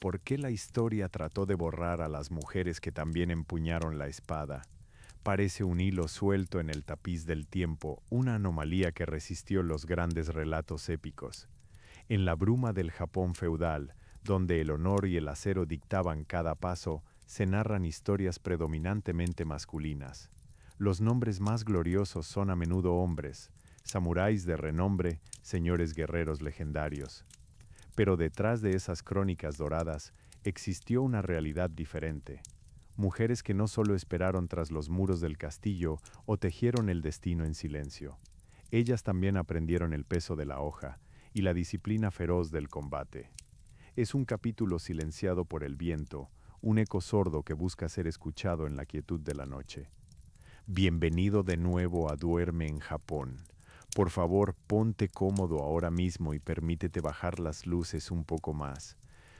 ¿Por qué la historia trató de borrar a las mujeres que también empuñaron la espada? Parece un hilo suelto en el tapiz del tiempo, una anomalía que resistió los grandes relatos épicos. En la bruma del Japón feudal, donde el honor y el acero dictaban cada paso, se narran historias predominantemente masculinas. Los nombres más gloriosos son a menudo hombres, samuráis de renombre, señores guerreros legendarios. Pero detrás de esas crónicas doradas existió una realidad diferente. Mujeres que no solo esperaron tras los muros del castillo o tejieron el destino en silencio. Ellas también aprendieron el peso de la hoja y la disciplina feroz del combate. Es un capítulo silenciado por el viento, un eco sordo que busca ser escuchado en la quietud de la noche. Bienvenido de nuevo a Duerme en Japón. Por favor, ponte cómodo ahora mismo y permítete bajar las luces un poco más.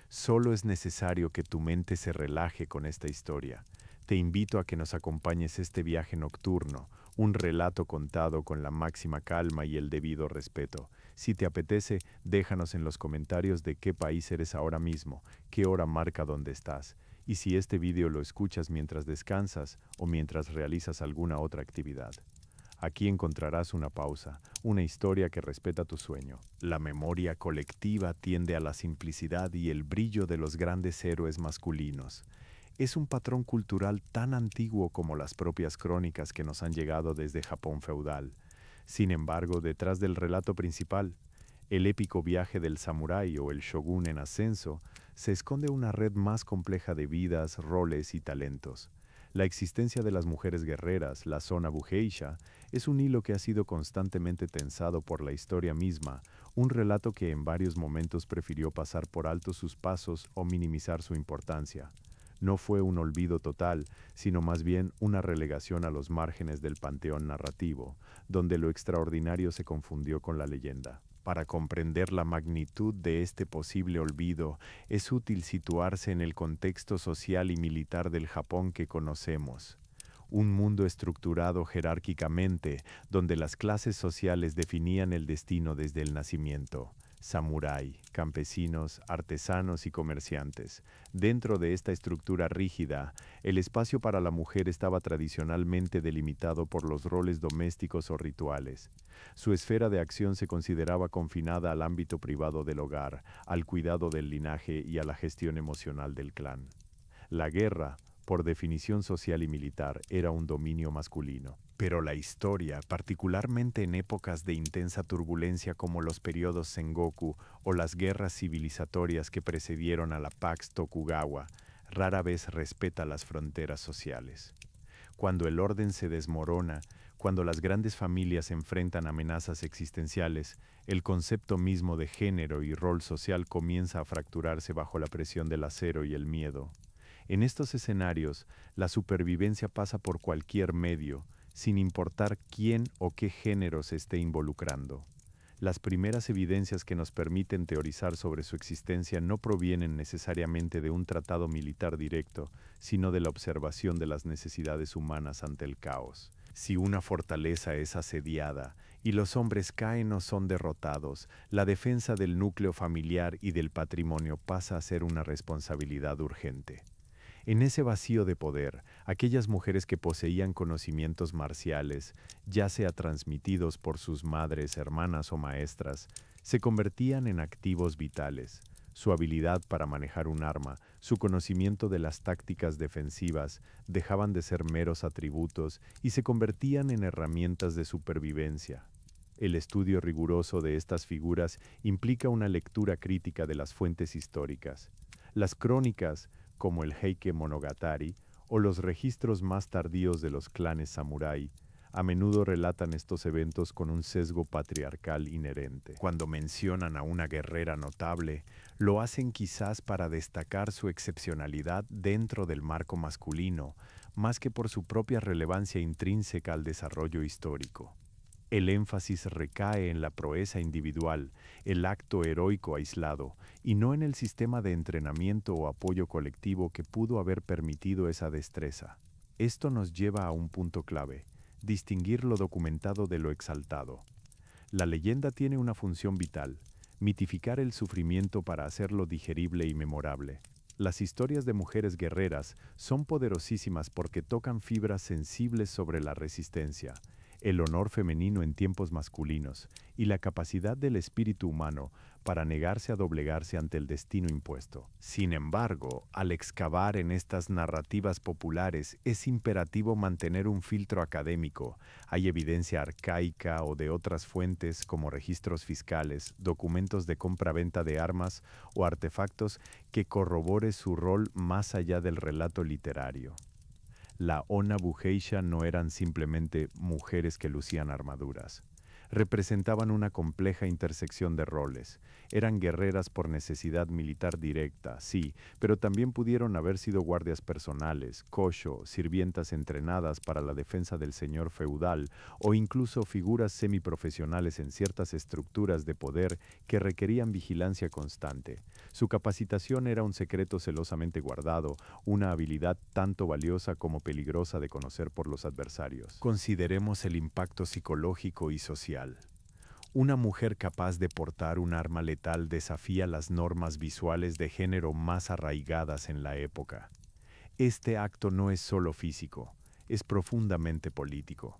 Solo es necesario que tu mente se relaje con esta historia. Te invito a que nos acompañes este viaje nocturno, un relato contado con la máxima calma y el debido respeto. Si te apetece, déjanos en los comentarios de qué país eres ahora mismo, qué hora marca dónde estás, y si este vídeo lo escuchas mientras descansas o mientras realizas alguna otra actividad. Aquí encontrarás una pausa, una historia que respeta tu sueño. La memoria colectiva tiende a la simplicidad y el brillo de los grandes héroes masculinos. Es un patrón cultural tan antiguo como las propias crónicas que nos han llegado desde Japón feudal. Sin embargo, detrás del relato principal, el épico viaje del samurái o el shogun en ascenso, se esconde una red más compleja de vidas, roles y talentos. La existencia de las mujeres guerreras, la zona Bugeisha, es un hilo que ha sido constantemente tensado por la historia misma, un relato que en varios momentos prefirió pasar por alto sus pasos o minimizar su importancia. No fue un olvido total, sino más bien una relegación a los márgenes del panteón narrativo, donde lo extraordinario se confundió con la leyenda. Para comprender la magnitud de este posible olvido, es útil situarse en el contexto social y militar del Japón que conocemos. Un mundo estructurado jerárquicamente, donde las clases sociales definían el destino desde el nacimiento. Samurái, campesinos, artesanos y comerciantes. Dentro de esta estructura rígida, el espacio para la mujer estaba tradicionalmente delimitado por los roles domésticos o rituales. Su esfera de acción se consideraba confinada al ámbito privado del hogar, al cuidado del linaje y a la gestión emocional del clan. La guerra, por definición social y militar, era un dominio masculino. Pero la historia, particularmente en épocas de intensa turbulencia como los periodos Sengoku o las guerras civilizatorias que precedieron a la Pax Tokugawa, rara vez respeta las fronteras sociales. Cuando el orden se desmorona, cuando las grandes familias enfrentan amenazas existenciales, el concepto mismo de género y rol social comienza a fracturarse bajo la presión del acero y el miedo. En estos escenarios, la supervivencia pasa por cualquier medio, sin importar quién o qué género se esté involucrando. Las primeras evidencias que nos permiten teorizar sobre su existencia no provienen necesariamente de un tratado militar directo, sino de la observación de las necesidades humanas ante el caos. Si una fortaleza es asediada y los hombres caen o son derrotados, la defensa del núcleo familiar y del patrimonio pasa a ser una responsabilidad urgente. En ese vacío de poder, aquellas mujeres que poseían conocimientos marciales, ya sea transmitidos por sus madres, hermanas o maestras, se convertían en activos vitales. Su habilidad para manejar un arma, su conocimiento de las tácticas defensivas, dejaban de ser meros atributos y se convertían en herramientas de supervivencia. El estudio riguroso de estas figuras implica una lectura crítica de las fuentes históricas. Las crónicas, como el Heike Monogatari o los registros más tardíos de los clanes samurái, a menudo relatan estos eventos con un sesgo patriarcal inherente. Cuando mencionan a una guerrera notable, lo hacen quizás para destacar su excepcionalidad dentro del marco masculino, más que por su propia relevancia intrínseca al desarrollo histórico. El énfasis recae en la proeza individual, el acto heroico aislado, y no en el sistema de entrenamiento o apoyo colectivo que pudo haber permitido esa destreza. Esto nos lleva a un punto clave: distinguir lo documentado de lo exaltado. La leyenda tiene una función vital, mitificar el sufrimiento para hacerlo digerible y memorable. Las historias de mujeres guerreras son poderosísimas porque tocan fibras sensibles sobre la resistencia, el honor femenino en tiempos masculinos y la capacidad del espíritu humano para negarse a doblegarse ante el destino impuesto. Sin embargo, al excavar en estas narrativas populares es imperativo mantener un filtro académico. Hay evidencia arcaica o de otras fuentes como registros fiscales, documentos de compra-venta de armas o artefactos que corrobore su rol más allá del relato literario. La Ona Bugeisha no eran simplemente mujeres que lucían armaduras. Representaban una compleja intersección de roles. Eran guerreras por necesidad militar directa, sí, pero también pudieron haber sido guardias personales, kosho, sirvientas entrenadas para la defensa del señor feudal o incluso figuras semiprofesionales en ciertas estructuras de poder que requerían vigilancia constante. Su capacitación era un secreto celosamente guardado, una habilidad tanto valiosa como peligrosa de conocer por los adversarios. Consideremos el impacto psicológico y social. Una mujer capaz de portar un arma letal desafía las normas visuales de género más arraigadas en la época. Este acto no es solo físico, es profundamente político.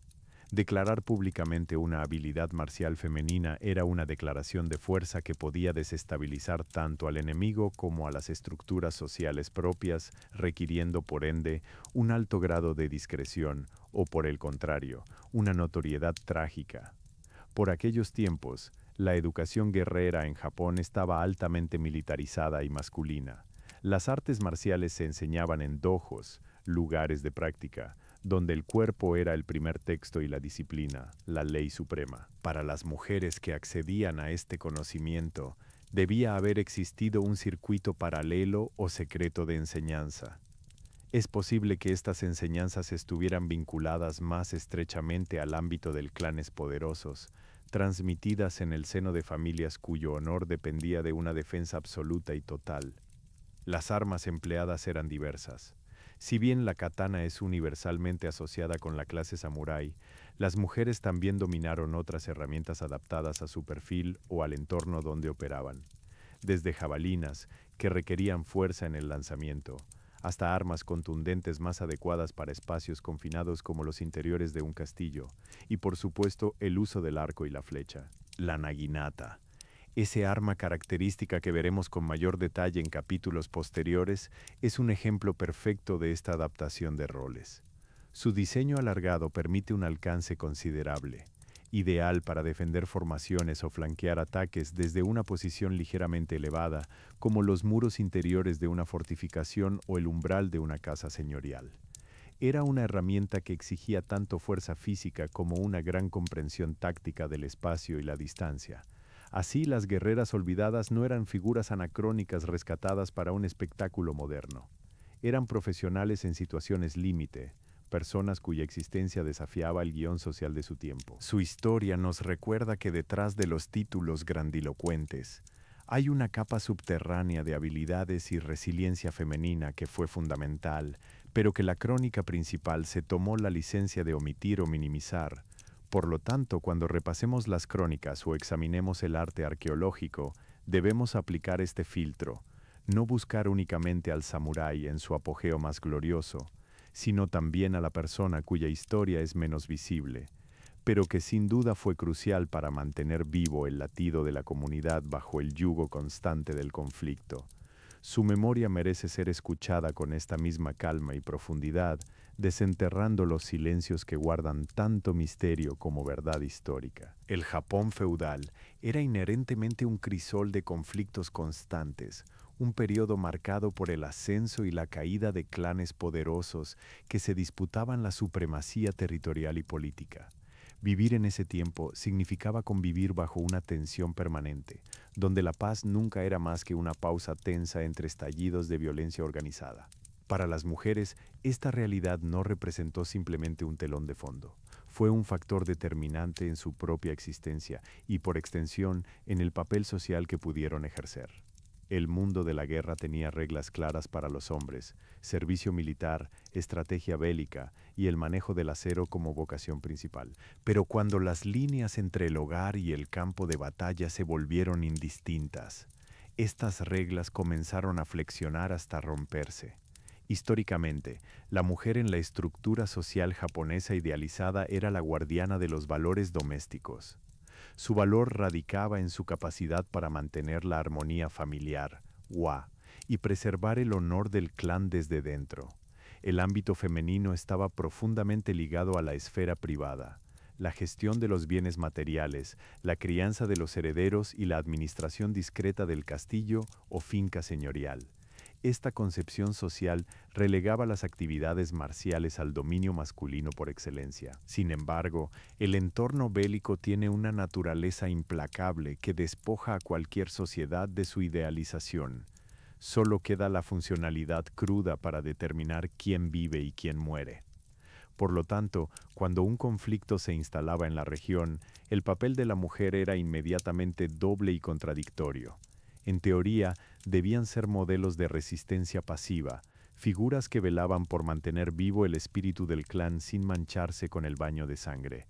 Declarar públicamente una habilidad marcial femenina era una declaración de fuerza que podía desestabilizar tanto al enemigo como a las estructuras sociales propias, requiriendo por ende un alto grado de discreción o, por el contrario, una notoriedad trágica. Por aquellos tiempos, la educación guerrera en Japón estaba altamente militarizada y masculina. Las artes marciales se enseñaban en dojos, lugares de práctica, donde el cuerpo era el primer texto y la disciplina, la ley suprema. Para las mujeres que accedían a este conocimiento, debía haber existido un circuito paralelo o secreto de enseñanza. Es posible que estas enseñanzas estuvieran vinculadas más estrechamente al ámbito de clanes poderosos, transmitidas en el seno de familias cuyo honor dependía de una defensa absoluta y total. Las armas empleadas eran diversas. Si bien la katana es universalmente asociada con la clase samurái, las mujeres también dominaron otras herramientas adaptadas a su perfil o al entorno donde operaban, desde jabalinas, que requerían fuerza en el lanzamiento, hasta armas contundentes más adecuadas para espacios confinados como los interiores de un castillo, y por supuesto el uso del arco y la flecha. La naginata, ese arma característica que veremos con mayor detalle en capítulos posteriores, es un ejemplo perfecto de esta adaptación de roles. Su diseño alargado permite un alcance considerable, ideal para defender formaciones o flanquear ataques desde una posición ligeramente elevada, como los muros interiores de una fortificación o el umbral de una casa señorial. Era una herramienta que exigía tanto fuerza física como una gran comprensión táctica del espacio y la distancia. Así, las guerreras olvidadas no eran figuras anacrónicas rescatadas para un espectáculo moderno. Eran profesionales en situaciones límite, personas cuya existencia desafiaba el guión social de su tiempo. Su historia nos recuerda que detrás de los títulos grandilocuentes hay una capa subterránea de habilidades y resiliencia femenina que fue fundamental, pero que la crónica principal se tomó la licencia de omitir o minimizar. Por lo tanto, cuando repasemos las crónicas o examinemos el arte arqueológico, debemos aplicar este filtro, no buscar únicamente al samurái en su apogeo más glorioso, sino también a la persona cuya historia es menos visible, pero que sin duda fue crucial para mantener vivo el latido de la comunidad bajo el yugo constante del conflicto. Su memoria merece ser escuchada con esta misma calma y profundidad, desenterrando los silencios que guardan tanto misterio como verdad histórica. El Japón feudal era inherentemente un crisol de conflictos constantes, un periodo marcado por el ascenso y la caída de clanes poderosos que se disputaban la supremacía territorial y política. Vivir en ese tiempo significaba convivir bajo una tensión permanente, donde la paz nunca era más que una pausa tensa entre estallidos de violencia organizada. Para las mujeres, esta realidad no representó simplemente un telón de fondo. Fue un factor determinante en su propia existencia y, por extensión, en el papel social que pudieron ejercer. El mundo de la guerra tenía reglas claras para los hombres: servicio militar, estrategia bélica y el manejo del acero como vocación principal. Pero cuando las líneas entre el hogar y el campo de batalla se volvieron indistintas, estas reglas comenzaron a flexionar hasta romperse. Históricamente, la mujer en la estructura social japonesa idealizada era la guardiana de los valores domésticos. Su valor radicaba en su capacidad para mantener la armonía familiar, y preservar el honor del clan desde dentro. El ámbito femenino estaba profundamente ligado a la esfera privada, la gestión de los bienes materiales, la crianza de los herederos y la administración discreta del castillo o finca señorial. Esta concepción social relegaba las actividades marciales al dominio masculino por excelencia. Sin embargo, el entorno bélico tiene una naturaleza implacable que despoja a cualquier sociedad de su idealización. Solo queda la funcionalidad cruda para determinar quién vive y quién muere. Por lo tanto, cuando un conflicto se instalaba en la región, el papel de la mujer era inmediatamente doble y contradictorio. En teoría, debían ser modelos de resistencia pasiva, figuras que velaban por mantener vivo el espíritu del clan sin mancharse con el baño de sangre.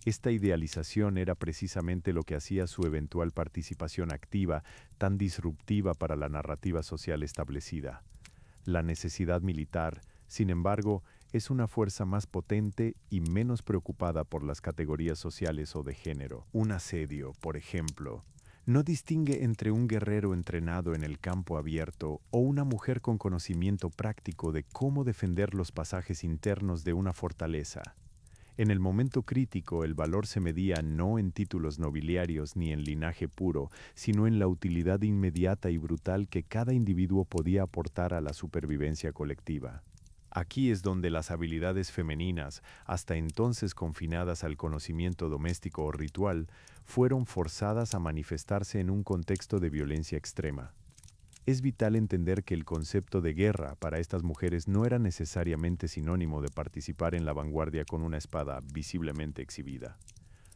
Esta idealización era precisamente lo que hacía su eventual participación activa tan disruptiva para la narrativa social establecida. La necesidad militar, sin embargo, es una fuerza más potente y menos preocupada por las categorías sociales o de género. Un asedio, por ejemplo, no distingue entre un guerrero entrenado en el campo abierto o una mujer con conocimiento práctico de cómo defender los pasajes internos de una fortaleza. En el momento crítico, el valor se medía no en títulos nobiliarios ni en linaje puro, sino en la utilidad inmediata y brutal que cada individuo podía aportar a la supervivencia colectiva. Aquí es donde las habilidades femeninas, hasta entonces confinadas al conocimiento doméstico o ritual, fueron forzadas a manifestarse en un contexto de violencia extrema. Es vital entender que el concepto de guerra para estas mujeres no era necesariamente sinónimo de participar en la vanguardia con una espada visiblemente exhibida.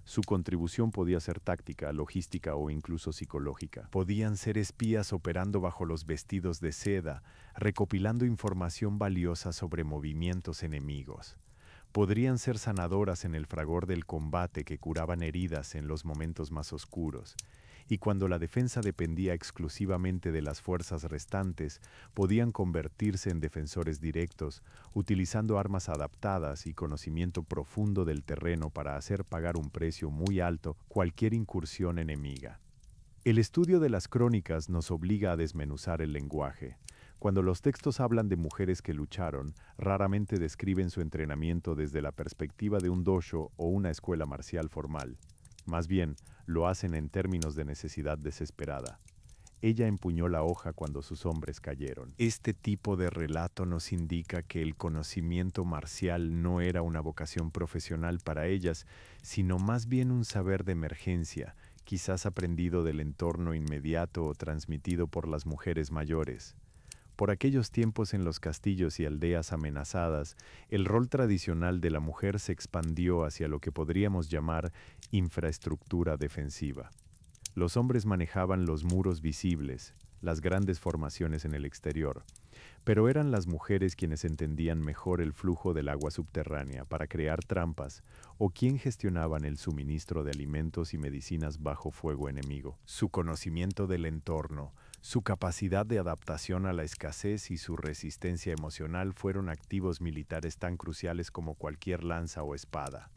Su contribución podía ser táctica, logística o incluso psicológica. Podían ser espías operando bajo los vestidos de seda, recopilando información valiosa sobre movimientos enemigos. Podrían ser sanadoras en el fragor del combate que curaban heridas en los momentos más oscuros. Y cuando la defensa dependía exclusivamente de las fuerzas restantes, podían convertirse en defensores directos, utilizando armas adaptadas y conocimiento profundo del terreno para hacer pagar un precio muy alto cualquier incursión enemiga. El estudio de las crónicas nos obliga a desmenuzar el lenguaje. Cuando los textos hablan de mujeres que lucharon, raramente describen su entrenamiento desde la perspectiva de un dojo o una escuela marcial formal. Más bien, lo hacen en términos de necesidad desesperada. Ella empuñó la hoja cuando sus hombres cayeron. Este tipo de relato nos indica que el conocimiento marcial no era una vocación profesional para ellas, sino más bien un saber de emergencia, quizás aprendido del entorno inmediato o transmitido por las mujeres mayores. Por aquellos tiempos en los castillos y aldeas amenazadas, el rol tradicional de la mujer se expandió hacia lo que podríamos llamar infraestructura defensiva. Los hombres manejaban los muros visibles, las grandes formaciones en el exterior, pero eran las mujeres quienes entendían mejor el flujo del agua subterránea para crear trampas o quien gestionaban el suministro de alimentos y medicinas bajo fuego enemigo. Su conocimiento del entorno, su capacidad de adaptación a la escasez y su resistencia emocional fueron activos militares tan cruciales como cualquier lanza o espada.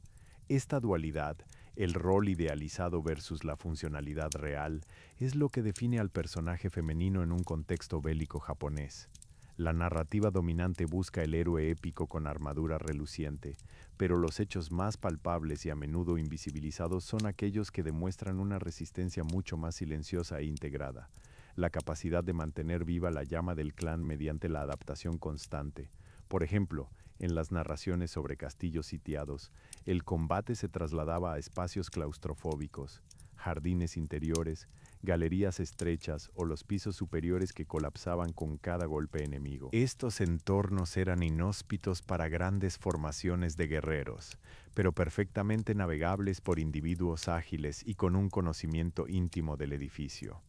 Esta dualidad, el rol idealizado versus la funcionalidad real, es lo que define al personaje femenino en un contexto bélico japonés. La narrativa dominante busca el héroe épico con armadura reluciente, pero los hechos más palpables y a menudo invisibilizados son aquellos que demuestran una resistencia mucho más silenciosa e integrada. La capacidad de mantener viva la llama del clan mediante la adaptación constante. Por ejemplo, en las narraciones sobre castillos sitiados, el combate se trasladaba a espacios claustrofóbicos, jardines interiores, galerías estrechas o los pisos superiores que colapsaban con cada golpe enemigo. Estos entornos eran inhóspitos para grandes formaciones de guerreros, pero perfectamente navegables por individuos ágiles y con un conocimiento íntimo del edificio.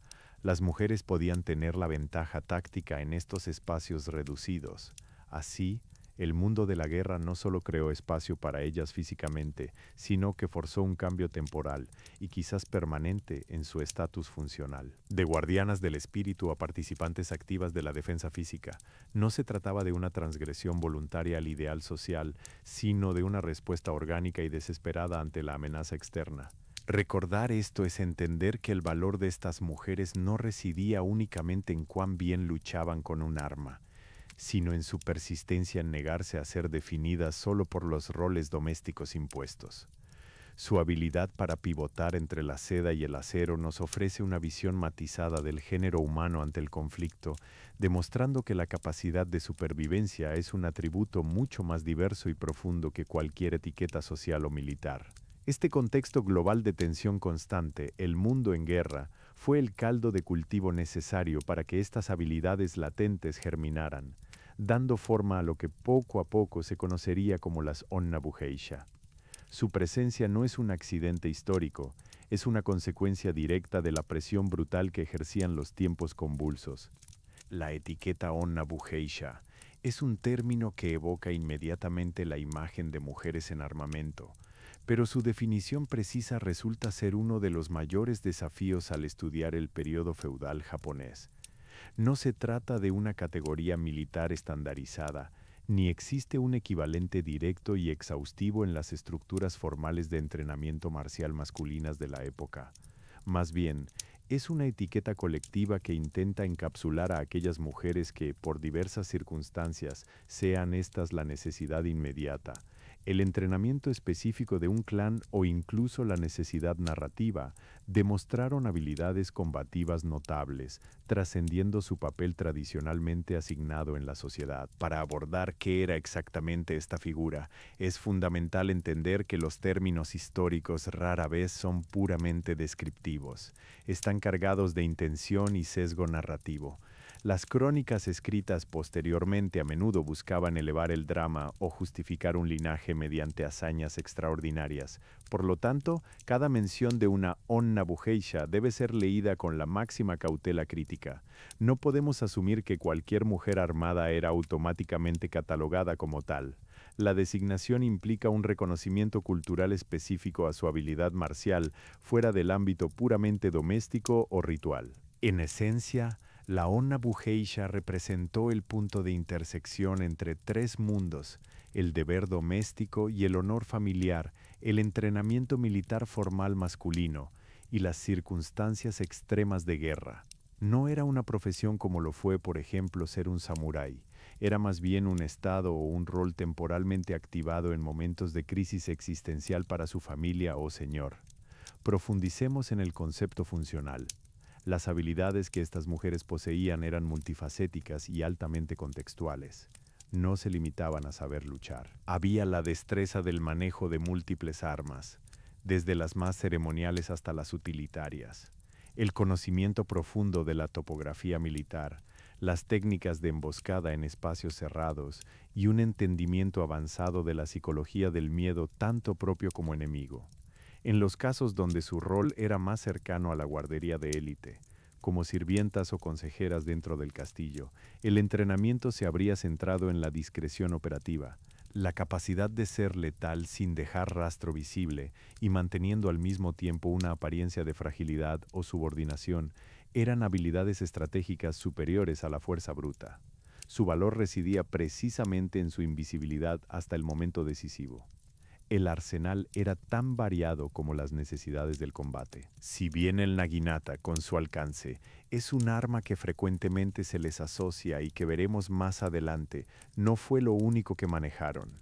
Las mujeres podían tener la ventaja táctica en estos espacios reducidos. Así, el mundo de la guerra no solo creó espacio para ellas físicamente, sino que forzó un cambio temporal y quizás permanente en su estatus funcional. De guardianas del espíritu a participantes activas de la defensa física, no se trataba de una transgresión voluntaria al ideal social, sino de una respuesta orgánica y desesperada ante la amenaza externa. Recordar esto es entender que el valor de estas mujeres no residía únicamente en cuán bien luchaban con un arma, sino en su persistencia en negarse a ser definidas solo por los roles domésticos impuestos. Su habilidad para pivotar entre la seda y el acero nos ofrece una visión matizada del género humano ante el conflicto, demostrando que la capacidad de supervivencia es un atributo mucho más diverso y profundo que cualquier etiqueta social o militar. Este contexto global de tensión constante, el mundo en guerra, fue el caldo de cultivo necesario para que estas habilidades latentes germinaran, dando forma a lo que poco a poco se conocería como las Onna Bugeisha. Su presencia no es un accidente histórico, es una consecuencia directa de la presión brutal que ejercían los tiempos convulsos. La etiqueta Onna Bugeisha es un término que evoca inmediatamente la imagen de mujeres en armamento, pero su definición precisa resulta ser uno de los mayores desafíos al estudiar el periodo feudal japonés. No se trata de una categoría militar estandarizada, ni existe un equivalente directo y exhaustivo en las estructuras formales de entrenamiento marcial masculinas de la época. Más bien, es una etiqueta colectiva que intenta encapsular a aquellas mujeres que, por diversas circunstancias, sean estas la necesidad inmediata, el entrenamiento específico de un clan o incluso la necesidad narrativa, demostraron habilidades combativas notables, trascendiendo su papel tradicionalmente asignado en la sociedad. Para abordar qué era exactamente esta figura, es fundamental entender que los términos históricos rara vez son puramente descriptivos. Están cargados de intención y sesgo narrativo. Las crónicas escritas posteriormente a menudo buscaban elevar el drama o justificar un linaje mediante hazañas extraordinarias. Por lo tanto, cada mención de una Onna Bugeisha debe ser leída con la máxima cautela crítica. No podemos asumir que cualquier mujer armada era automáticamente catalogada como tal. La designación implica un reconocimiento cultural específico a su habilidad marcial fuera del ámbito puramente doméstico o ritual. En esencia, la Onna Bugeisha representó el punto de intersección entre tres mundos: el deber doméstico y el honor familiar, el entrenamiento militar formal masculino y las circunstancias extremas de guerra. No era una profesión como lo fue, por ejemplo, ser un samurái. Era más bien un estado o un rol temporalmente activado en momentos de crisis existencial para su familia o señor. Profundicemos en el concepto funcional. Las habilidades que estas mujeres poseían eran multifacéticas y altamente contextuales. No se limitaban a saber luchar. Había la destreza del manejo de múltiples armas, desde las más ceremoniales hasta las utilitarias. El conocimiento profundo de la topografía militar, las técnicas de emboscada en espacios cerrados y un entendimiento avanzado de la psicología del miedo tanto propio como enemigo. En los casos donde su rol era más cercano a la guardería de élite, como sirvientas o consejeras dentro del castillo, el entrenamiento se habría centrado en la discreción operativa, la capacidad de ser letal sin dejar rastro visible y manteniendo al mismo tiempo una apariencia de fragilidad o subordinación, eran habilidades estratégicas superiores a la fuerza bruta. Su valor residía precisamente en su invisibilidad hasta el momento decisivo. El arsenal era tan variado como las necesidades del combate. Si bien el naginata, con su alcance, es un arma que frecuentemente se les asocia y que veremos más adelante, no fue lo único que manejaron.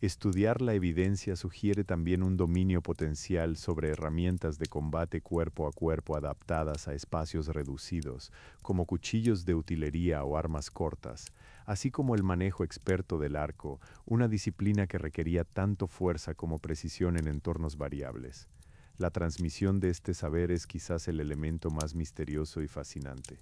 Estudiar la evidencia sugiere también un dominio potencial sobre herramientas de combate cuerpo a cuerpo adaptadas a espacios reducidos, como cuchillos de utilería o armas cortas, así como el manejo experto del arco, una disciplina que requería tanto fuerza como precisión en entornos variables. La transmisión de este saber es quizás el elemento más misterioso y fascinante.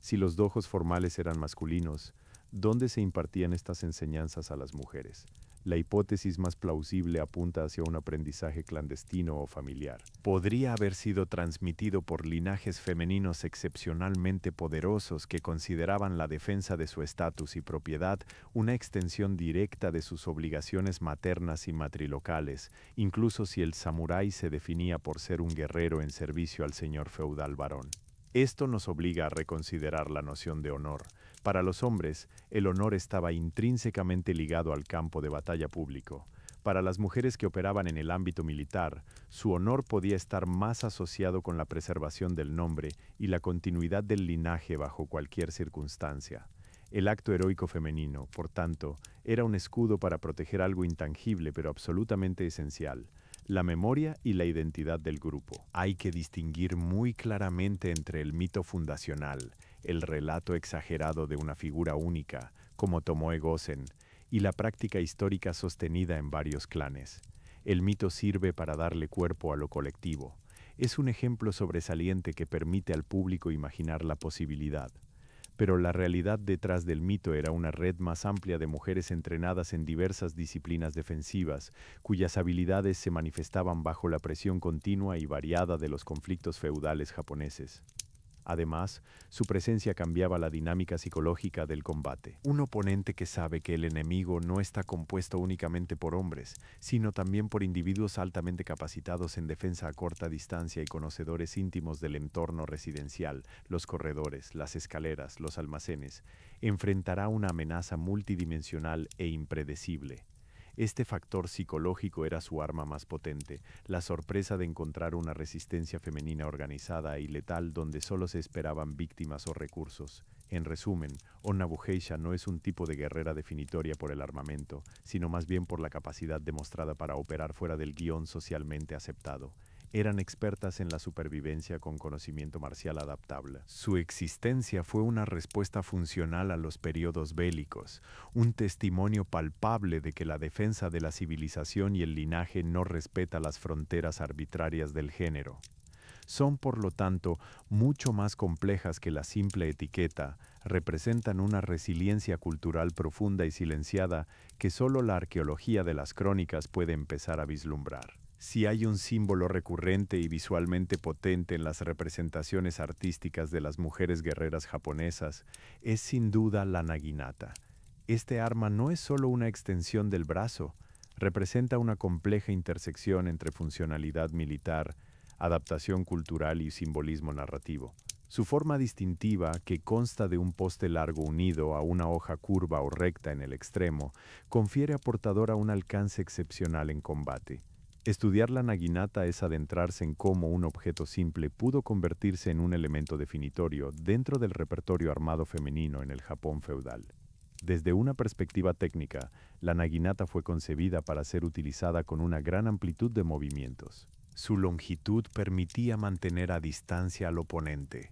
Si los dojos formales eran masculinos, ¿dónde se impartían estas enseñanzas a las mujeres? La hipótesis más plausible apunta hacia un aprendizaje clandestino o familiar. Podría haber sido transmitido por linajes femeninos excepcionalmente poderosos que consideraban la defensa de su estatus y propiedad una extensión directa de sus obligaciones maternas y matrilocales, incluso si el samurái se definía por ser un guerrero en servicio al señor feudal varón. Esto nos obliga a reconsiderar la noción de honor. Para los hombres, el honor estaba intrínsecamente ligado al campo de batalla público. Para las mujeres que operaban en el ámbito militar, su honor podía estar más asociado con la preservación del nombre y la continuidad del linaje bajo cualquier circunstancia. El acto heroico femenino, por tanto, era un escudo para proteger algo intangible pero absolutamente esencial: la memoria y la identidad del grupo. Hay que distinguir muy claramente entre el mito fundacional, el relato exagerado de una figura única, como Tomoe Gosen, y la práctica histórica sostenida en varios clanes. El mito sirve para darle cuerpo a lo colectivo. Es un ejemplo sobresaliente que permite al público imaginar la posibilidad. Pero la realidad detrás del mito era una red más amplia de mujeres entrenadas en diversas disciplinas defensivas, cuyas habilidades se manifestaban bajo la presión continua y variada de los conflictos feudales japoneses. Además, su presencia cambiaba la dinámica psicológica del combate. Un oponente que sabe que el enemigo no está compuesto únicamente por hombres, sino también por individuos altamente capacitados en defensa a corta distancia y conocedores íntimos del entorno residencial, los corredores, las escaleras, los almacenes, enfrentará una amenaza multidimensional e impredecible. Este factor psicológico era su arma más potente, la sorpresa de encontrar una resistencia femenina organizada y letal donde solo se esperaban víctimas o recursos. En resumen, Onna Bugeisha no es un tipo de guerrera definitoria por el armamento, sino más bien por la capacidad demostrada para operar fuera del guión socialmente aceptado. Eran expertas en la supervivencia con conocimiento marcial adaptable. Su existencia fue una respuesta funcional a los periodos bélicos, un testimonio palpable de que la defensa de la civilización y el linaje no respeta las fronteras arbitrarias del género. Son, por lo tanto, mucho más complejas que la simple etiqueta, representan una resiliencia cultural profunda y silenciada que solo la arqueología de las crónicas puede empezar a vislumbrar. Si hay un símbolo recurrente y visualmente potente en las representaciones artísticas de las mujeres guerreras japonesas, es sin duda la naginata. Este arma no es solo una extensión del brazo, representa una compleja intersección entre funcionalidad militar, adaptación cultural y simbolismo narrativo. Su forma distintiva, que consta de un poste largo unido a una hoja curva o recta en el extremo, confiere a portadora un alcance excepcional en combate. Estudiar la naginata es adentrarse en cómo un objeto simple pudo convertirse en un elemento definitorio dentro del repertorio armado femenino en el Japón feudal. Desde una perspectiva técnica, la naginata fue concebida para ser utilizada con una gran amplitud de movimientos. Su longitud permitía mantener a distancia al oponente,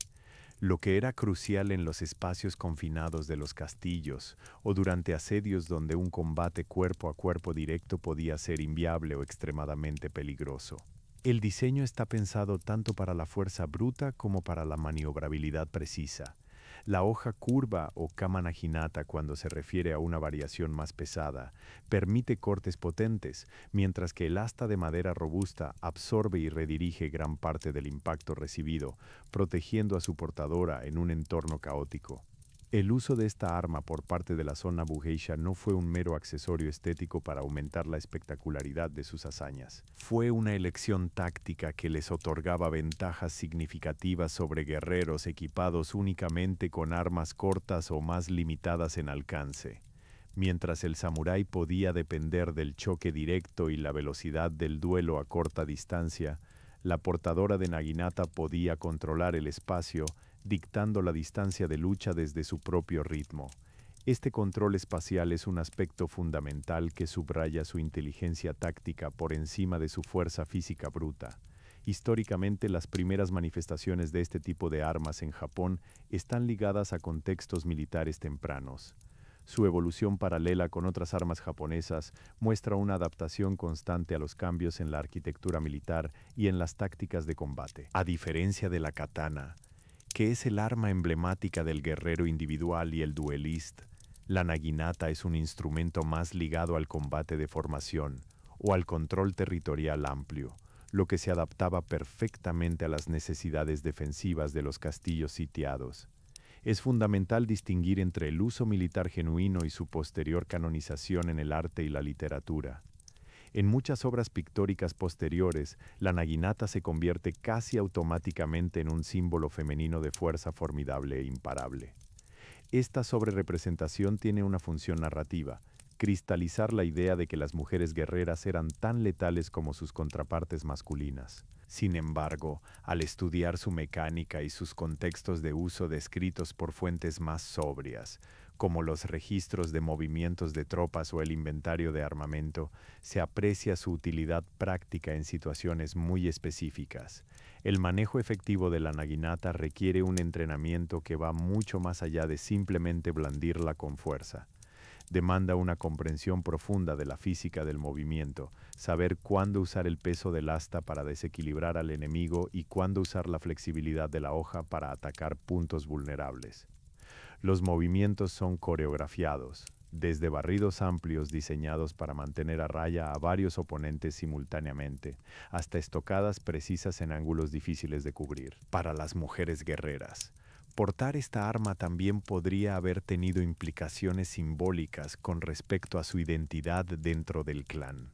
lo que era crucial en los espacios confinados de los castillos o durante asedios donde un combate cuerpo a cuerpo directo podía ser inviable o extremadamente peligroso. El diseño está pensado tanto para la fuerza bruta como para la maniobrabilidad precisa. La hoja curva o kama naginata, cuando se refiere a una variación más pesada, permite cortes potentes, mientras que el asta de madera robusta absorbe y redirige gran parte del impacto recibido, protegiendo a su portadora en un entorno caótico. El uso de esta arma por parte de la Onna Bugeisha no fue un mero accesorio estético para aumentar la espectacularidad de sus hazañas. Fue una elección táctica que les otorgaba ventajas significativas sobre guerreros equipados únicamente con armas cortas o más limitadas en alcance. Mientras el samurái podía depender del choque directo y la velocidad del duelo a corta distancia, la portadora de naginata podía controlar el espacio, dictando la distancia de lucha desde su propio ritmo. Este control espacial es un aspecto fundamental que subraya su inteligencia táctica por encima de su fuerza física bruta. Históricamente, las primeras manifestaciones de este tipo de armas en Japón están ligadas a contextos militares tempranos. Su evolución paralela con otras armas japonesas muestra una adaptación constante a los cambios en la arquitectura militar y en las tácticas de combate. A diferencia de la katana, que es el arma emblemática del guerrero individual y el duelista, La naginata es un instrumento más ligado al combate de formación o al control territorial amplio, lo que se adaptaba perfectamente a las necesidades defensivas de los castillos sitiados. Es fundamental distinguir entre el uso militar genuino y su posterior canonización en el arte y la literatura. En muchas obras pictóricas posteriores, la naginata se convierte casi automáticamente en un símbolo femenino de fuerza formidable e imparable. Esta sobrerepresentación tiene una función narrativa: cristalizar la idea de que las mujeres guerreras eran tan letales como sus contrapartes masculinas. Sin embargo, al estudiar su mecánica y sus contextos de uso descritos por fuentes más sobrias, como los registros de movimientos de tropas o el inventario de armamento, se aprecia su utilidad práctica en situaciones muy específicas. El manejo efectivo de la naginata requiere un entrenamiento que va mucho más allá de simplemente blandirla con fuerza. Demanda una comprensión profunda de la física del movimiento, saber cuándo usar el peso del asta para desequilibrar al enemigo y cuándo usar la flexibilidad de la hoja para atacar puntos vulnerables. Los movimientos son coreografiados, desde barridos amplios diseñados para mantener a raya a varios oponentes simultáneamente, hasta estocadas precisas en ángulos difíciles de cubrir. Para las mujeres guerreras, portar esta arma también podría haber tenido implicaciones simbólicas con respecto a su identidad dentro del clan.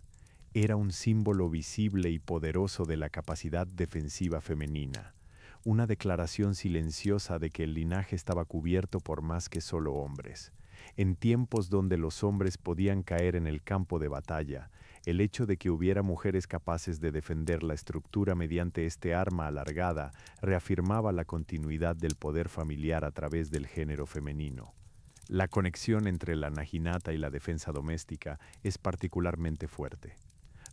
Era un símbolo visible y poderoso de la capacidad defensiva femenina, una declaración silenciosa de que el linaje estaba cubierto por más que solo hombres. En tiempos donde los hombres podían caer en el campo de batalla, el hecho de que hubiera mujeres capaces de defender la estructura mediante este arma alargada reafirmaba la continuidad del poder familiar a través del género femenino. La conexión entre la naginata y la defensa doméstica es particularmente fuerte.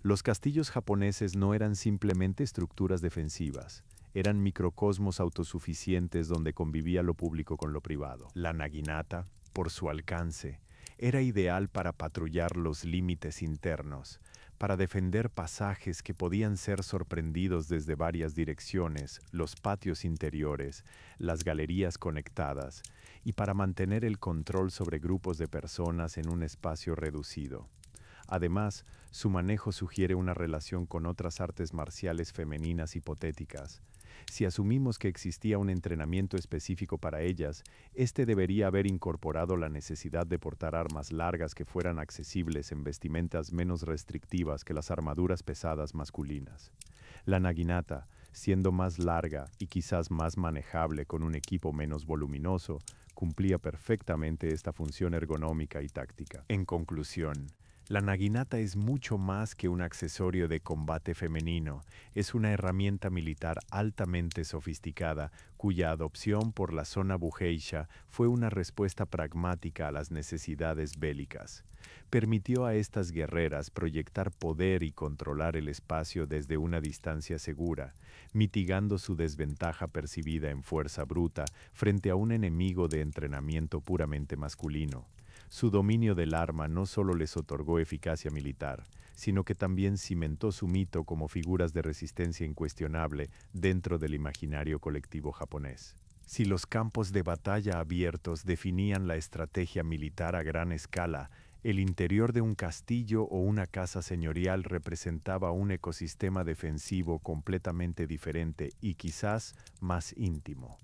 Los castillos japoneses no eran simplemente estructuras defensivas, eran microcosmos autosuficientes donde convivía lo público con lo privado. La naginata, por su alcance, era ideal para patrullar los límites internos, para defender pasajes que podían ser sorprendidos desde varias direcciones, los patios interiores, las galerías conectadas, y para mantener el control sobre grupos de personas en un espacio reducido. Además, su manejo sugiere una relación con otras artes marciales femeninas hipotéticas. Si asumimos que existía un entrenamiento específico para ellas, este debería haber incorporado la necesidad de portar armas largas que fueran accesibles en vestimentas menos restrictivas que las armaduras pesadas masculinas. La naginata, siendo más larga y quizás más manejable con un equipo menos voluminoso, cumplía perfectamente esta función ergonómica y táctica. En conclusión, la naginata es mucho más que un accesorio de combate femenino, es una herramienta militar altamente sofisticada cuya adopción por la zona bugeisha fue una respuesta pragmática a las necesidades bélicas. Permitió a estas guerreras proyectar poder y controlar el espacio desde una distancia segura, mitigando su desventaja percibida en fuerza bruta frente a un enemigo de entrenamiento puramente masculino. Su dominio del arma no solo les otorgó eficacia militar, sino que también cimentó su mito como figuras de resistencia incuestionable dentro del imaginario colectivo japonés. Si los campos de batalla abiertos definían la estrategia militar a gran escala, el interior de un castillo o una casa señorial representaba un ecosistema defensivo completamente diferente y quizás más íntimo.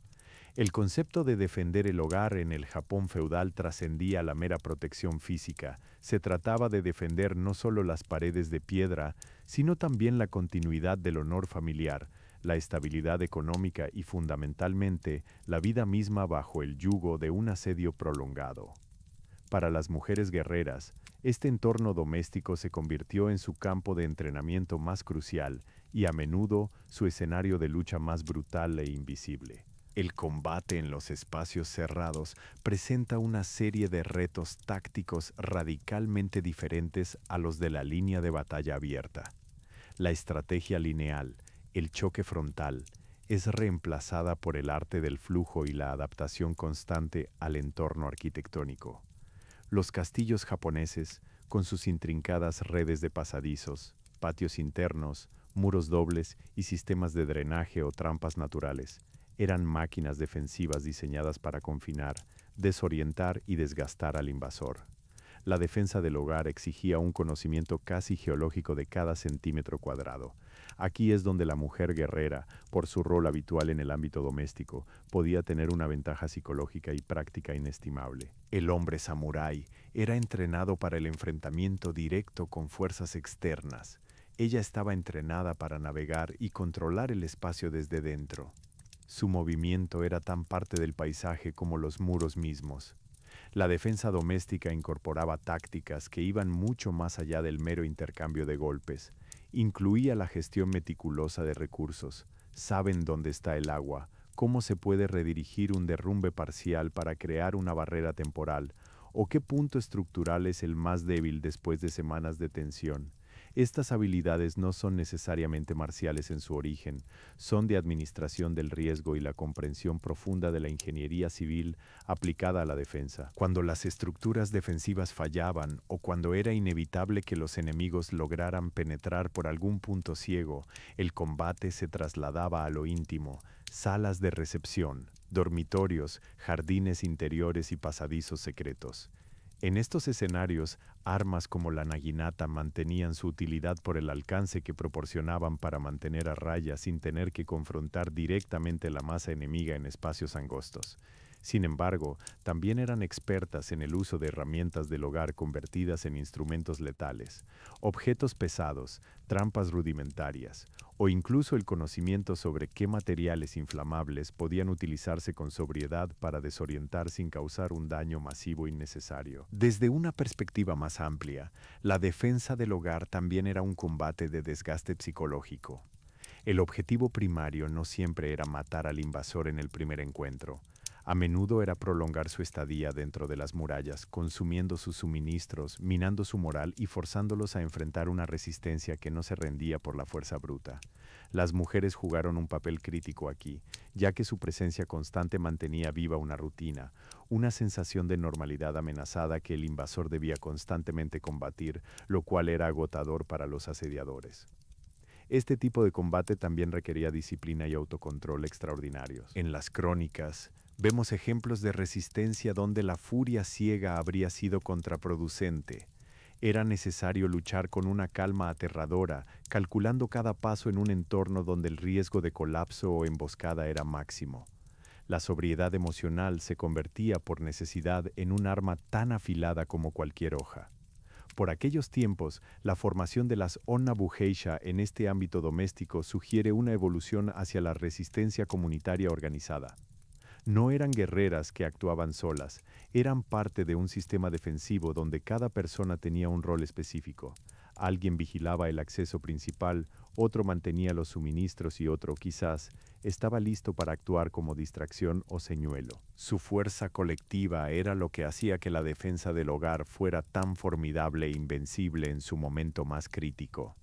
El concepto de defender el hogar en el Japón feudal trascendía la mera protección física. Se trataba de defender no solo las paredes de piedra, sino también la continuidad del honor familiar, la estabilidad económica y fundamentalmente la vida misma bajo el yugo de un asedio prolongado. Para las mujeres guerreras, este entorno doméstico se convirtió en su campo de entrenamiento más crucial y a menudo su escenario de lucha más brutal e invisible. El combate en los espacios cerrados presenta una serie de retos tácticos radicalmente diferentes a los de la línea de batalla abierta. La estrategia lineal, el choque frontal, es reemplazada por el arte del flujo y la adaptación constante al entorno arquitectónico. Los castillos japoneses, con sus intrincadas redes de pasadizos, patios internos, muros dobles y sistemas de drenaje o trampas naturales, eran máquinas defensivas diseñadas para confinar, desorientar y desgastar al invasor. La defensa del hogar exigía un conocimiento casi geológico de cada centímetro cuadrado. Aquí es donde la mujer guerrera, por su rol habitual en el ámbito doméstico, podía tener una ventaja psicológica y práctica inestimable. El hombre samurái era entrenado para el enfrentamiento directo con fuerzas externas. Ella estaba entrenada para navegar y controlar el espacio desde dentro. Su movimiento era tan parte del paisaje como los muros mismos. La defensa doméstica incorporaba tácticas que iban mucho más allá del mero intercambio de golpes. Incluía la gestión meticulosa de recursos. Saben dónde está el agua, cómo se puede redirigir un derrumbe parcial para crear una barrera temporal, o qué punto estructural es el más débil después de semanas de tensión. Estas habilidades no son necesariamente marciales en su origen, son de administración del riesgo y la comprensión profunda de la ingeniería civil aplicada a la defensa. Cuando las estructuras defensivas fallaban o cuando era inevitable que los enemigos lograran penetrar por algún punto ciego, el combate se trasladaba a lo íntimo, salas de recepción, dormitorios, jardines interiores y pasadizos secretos. En estos escenarios, armas como la naginata mantenían su utilidad por el alcance que proporcionaban para mantener a raya sin tener que confrontar directamente la masa enemiga en espacios angostos. Sin embargo, también eran expertas en el uso de herramientas del hogar convertidas en instrumentos letales, objetos pesados, trampas rudimentarias, o incluso el conocimiento sobre qué materiales inflamables podían utilizarse con sobriedad para desorientar sin causar un daño masivo innecesario. Desde una perspectiva más amplia, la defensa del hogar también era un combate de desgaste psicológico. El objetivo primario no siempre era matar al invasor en el primer encuentro. A menudo era prolongar su estadía dentro de las murallas, consumiendo sus suministros, minando su moral y forzándolos a enfrentar una resistencia que no se rendía por la fuerza bruta. Las mujeres jugaron un papel crítico aquí, ya que su presencia constante mantenía viva una rutina, una sensación de normalidad amenazada que el invasor debía constantemente combatir, lo cual era agotador para los asediadores. Este tipo de combate también requería disciplina y autocontrol extraordinarios. En las crónicas, vemos ejemplos de resistencia donde la furia ciega habría sido contraproducente. Era necesario luchar con una calma aterradora, calculando cada paso en un entorno donde el riesgo de colapso o emboscada era máximo. La sobriedad emocional se convertía por necesidad en un arma tan afilada como cualquier hoja. Por aquellos tiempos, la formación de las Onna Bugeisha en este ámbito doméstico sugiere una evolución hacia la resistencia comunitaria organizada. No eran guerreras que actuaban solas, eran parte de un sistema defensivo donde cada persona tenía un rol específico. Alguien vigilaba el acceso principal, otro mantenía los suministros y otro, quizás, estaba listo para actuar como distracción o señuelo. Su fuerza colectiva era lo que hacía que la defensa del hogar fuera tan formidable e invencible en su momento más crítico.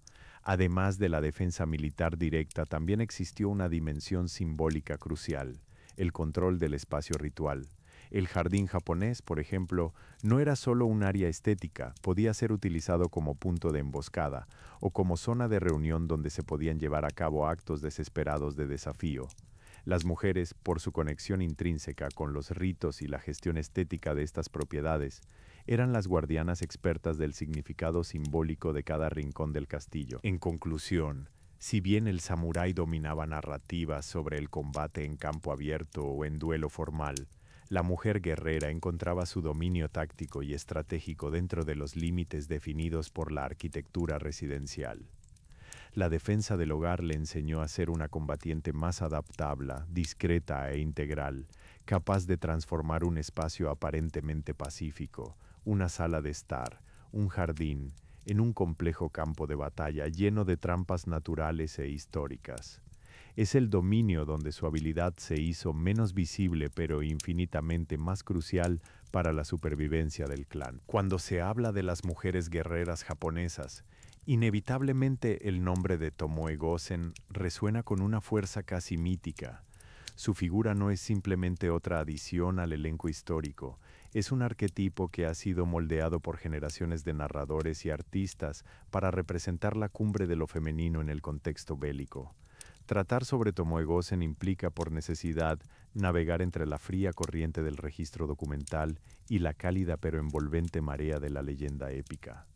Además de la defensa militar directa, también existió una dimensión simbólica crucial: el control del espacio ritual. El jardín japonés, por ejemplo, no era solo un área estética, podía ser utilizado como punto de emboscada o como zona de reunión donde se podían llevar a cabo actos desesperados de desafío. Las mujeres, por su conexión intrínseca con los ritos y la gestión estética de estas propiedades, eran las guardianas expertas del significado simbólico de cada rincón del castillo. En conclusión, si bien el samurái dominaba narrativas sobre el combate en campo abierto o en duelo formal, la mujer guerrera encontraba su dominio táctico y estratégico dentro de los límites definidos por la arquitectura residencial. La defensa del hogar le enseñó a ser una combatiente más adaptable, discreta e integral, capaz de transformar un espacio aparentemente pacífico, una sala de estar, un jardín, en un complejo campo de batalla lleno de trampas naturales e históricas. Es el dominio donde su habilidad se hizo menos visible pero infinitamente más crucial para la supervivencia del clan. Cuando se habla de las mujeres guerreras japonesas, inevitablemente el nombre de Tomoe Gosen resuena con una fuerza casi mítica. Su figura no es simplemente otra adición al elenco histórico, es un arquetipo que ha sido moldeado por generaciones de narradores y artistas para representar la cumbre de lo femenino en el contexto bélico. Tratar sobre Tomoe Gosen implica por necesidad navegar entre la fría corriente del registro documental y la cálida pero envolvente marea de la leyenda épica.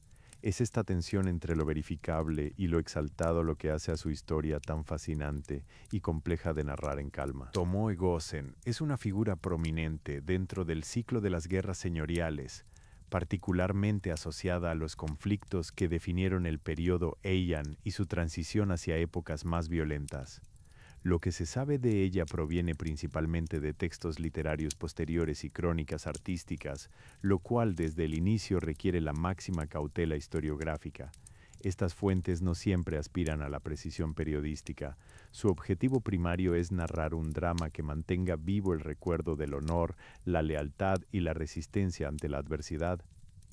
Es esta tensión entre lo verificable y lo exaltado lo que hace a su historia tan fascinante y compleja de narrar en calma. Tomoe Gosen es una figura prominente dentro del ciclo de las guerras señoriales, particularmente asociada a los conflictos que definieron el periodo Heian y su transición hacia épocas más violentas. Lo que se sabe de ella proviene principalmente de textos literarios posteriores y crónicas artísticas, lo cual desde el inicio requiere la máxima cautela historiográfica. Estas fuentes no siempre aspiran a la precisión periodística. Su objetivo primario es narrar un drama que mantenga vivo el recuerdo del honor, la lealtad y la resistencia ante la adversidad.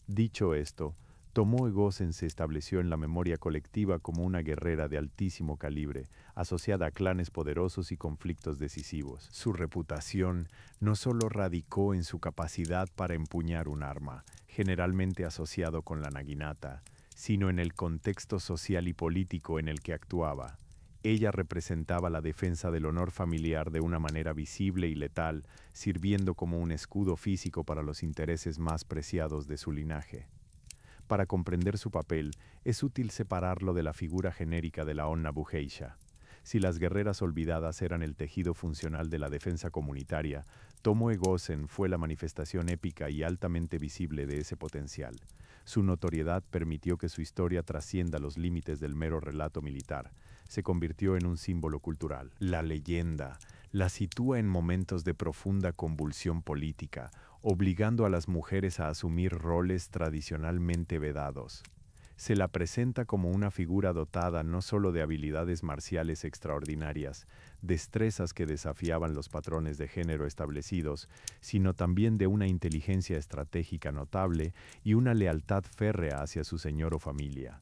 Dicho esto, Tomoe Gosen se estableció en la memoria colectiva como una guerrera de altísimo calibre, asociada a clanes poderosos y conflictos decisivos. Su reputación no solo radicó en su capacidad para empuñar un arma, generalmente asociado con la naginata, sino en el contexto social y político en el que actuaba. Ella representaba la defensa del honor familiar de una manera visible y letal, sirviendo como un escudo físico para los intereses más preciados de su linaje. Para comprender su papel, es útil separarlo de la figura genérica de la Onna Bugeisha. Si las guerreras olvidadas eran el tejido funcional de la defensa comunitaria, Tomoe Gosen fue la manifestación épica y altamente visible de ese potencial. Su notoriedad permitió que su historia trascienda los límites del mero relato militar. Se convirtió en un símbolo cultural. La leyenda la sitúa en momentos de profunda convulsión política, obligando a las mujeres a asumir roles tradicionalmente vedados. Se la presenta como una figura dotada no solo de habilidades marciales extraordinarias, destrezas que desafiaban los patrones de género establecidos, sino también de una inteligencia estratégica notable y una lealtad férrea hacia su señor o familia.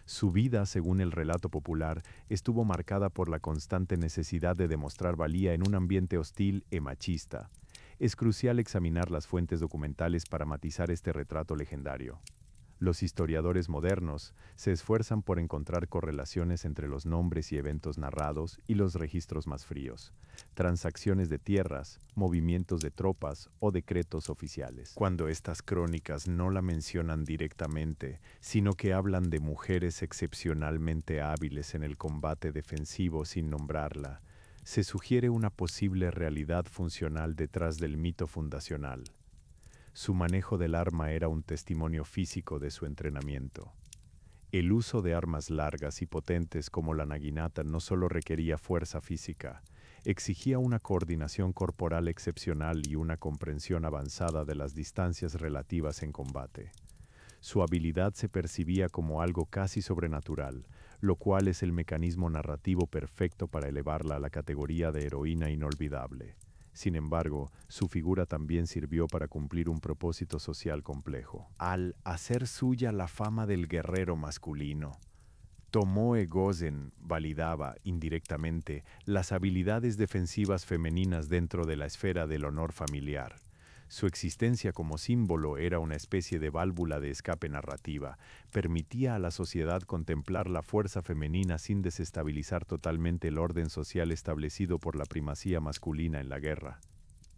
Su vida, según el relato popular, estuvo marcada por la constante necesidad de demostrar valía en un ambiente hostil y machista. Es crucial examinar las fuentes documentales para matizar este retrato legendario. Los historiadores modernos se esfuerzan por encontrar correlaciones entre los nombres y eventos narrados y los registros más fríos, transacciones de tierras, movimientos de tropas o decretos oficiales. Cuando estas crónicas no la mencionan directamente, sino que hablan de mujeres excepcionalmente hábiles en el combate defensivo sin nombrarla, se sugiere una posible realidad funcional detrás del mito fundacional. Su manejo del arma era un testimonio físico de su entrenamiento. El uso de armas largas y potentes como la naginata no solo requería fuerza física, exigía una coordinación corporal excepcional y una comprensión avanzada de las distancias relativas en combate. Su habilidad se percibía como algo casi sobrenatural, lo cual es el mecanismo narrativo perfecto para elevarla a la categoría de heroína inolvidable. Sin embargo, su figura también sirvió para cumplir un propósito social complejo. Al hacer suya la fama del guerrero masculino, Tomoe Gosen validaba indirectamente las habilidades defensivas femeninas dentro de la esfera del honor familiar. Su existencia como símbolo era una especie de válvula de escape narrativa. Permitía a la sociedad contemplar la fuerza femenina sin desestabilizar totalmente el orden social establecido por la primacía masculina en la guerra.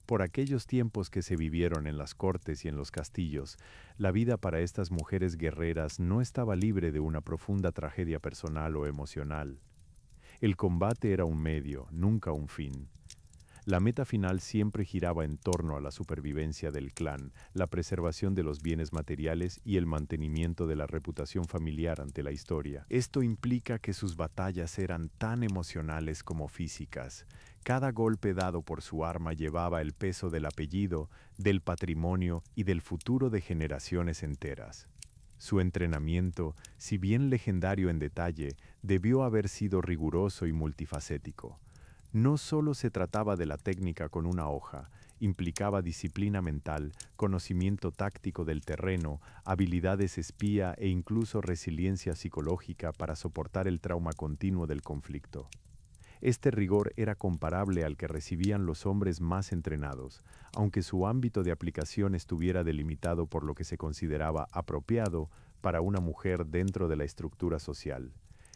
Por aquellos tiempos que se vivieron en las cortes y en los castillos, la vida para estas mujeres guerreras no estaba libre de una profunda tragedia personal o emocional. El combate era un medio, nunca un fin. La meta final siempre giraba en torno a la supervivencia del clan, la preservación de los bienes materiales y el mantenimiento de la reputación familiar ante la historia. Esto implica que sus batallas eran tan emocionales como físicas. Cada golpe dado por su arma llevaba el peso del apellido, del patrimonio y del futuro de generaciones enteras. Su entrenamiento, si bien legendario en detalle, debió haber sido riguroso y multifacético. No solo se trataba de la técnica con una hoja, implicaba disciplina mental, conocimiento táctico del terreno, habilidades espía e incluso resiliencia psicológica para soportar el trauma continuo del conflicto. Este rigor era comparable al que recibían los hombres más entrenados, aunque su ámbito de aplicación estuviera delimitado por lo que se consideraba apropiado para una mujer dentro de la estructura social.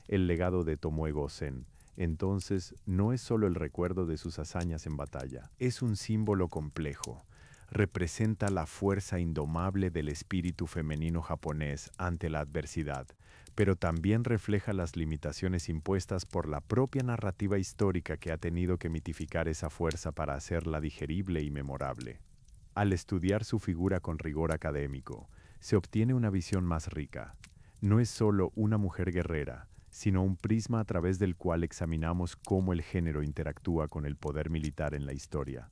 El legado de Tomoe Gosen Entonces, no es solo el recuerdo de sus hazañas en batalla, es un símbolo complejo. Representa la fuerza indomable del espíritu femenino japonés ante la adversidad, pero también refleja las limitaciones impuestas por la propia narrativa histórica que ha tenido que mitificar esa fuerza para hacerla digerible y memorable. Al estudiar su figura con rigor académico, se obtiene una visión más rica. No es solo una mujer guerrera, sino un prisma a través del cual examinamos cómo el género interactúa con el poder militar en la historia.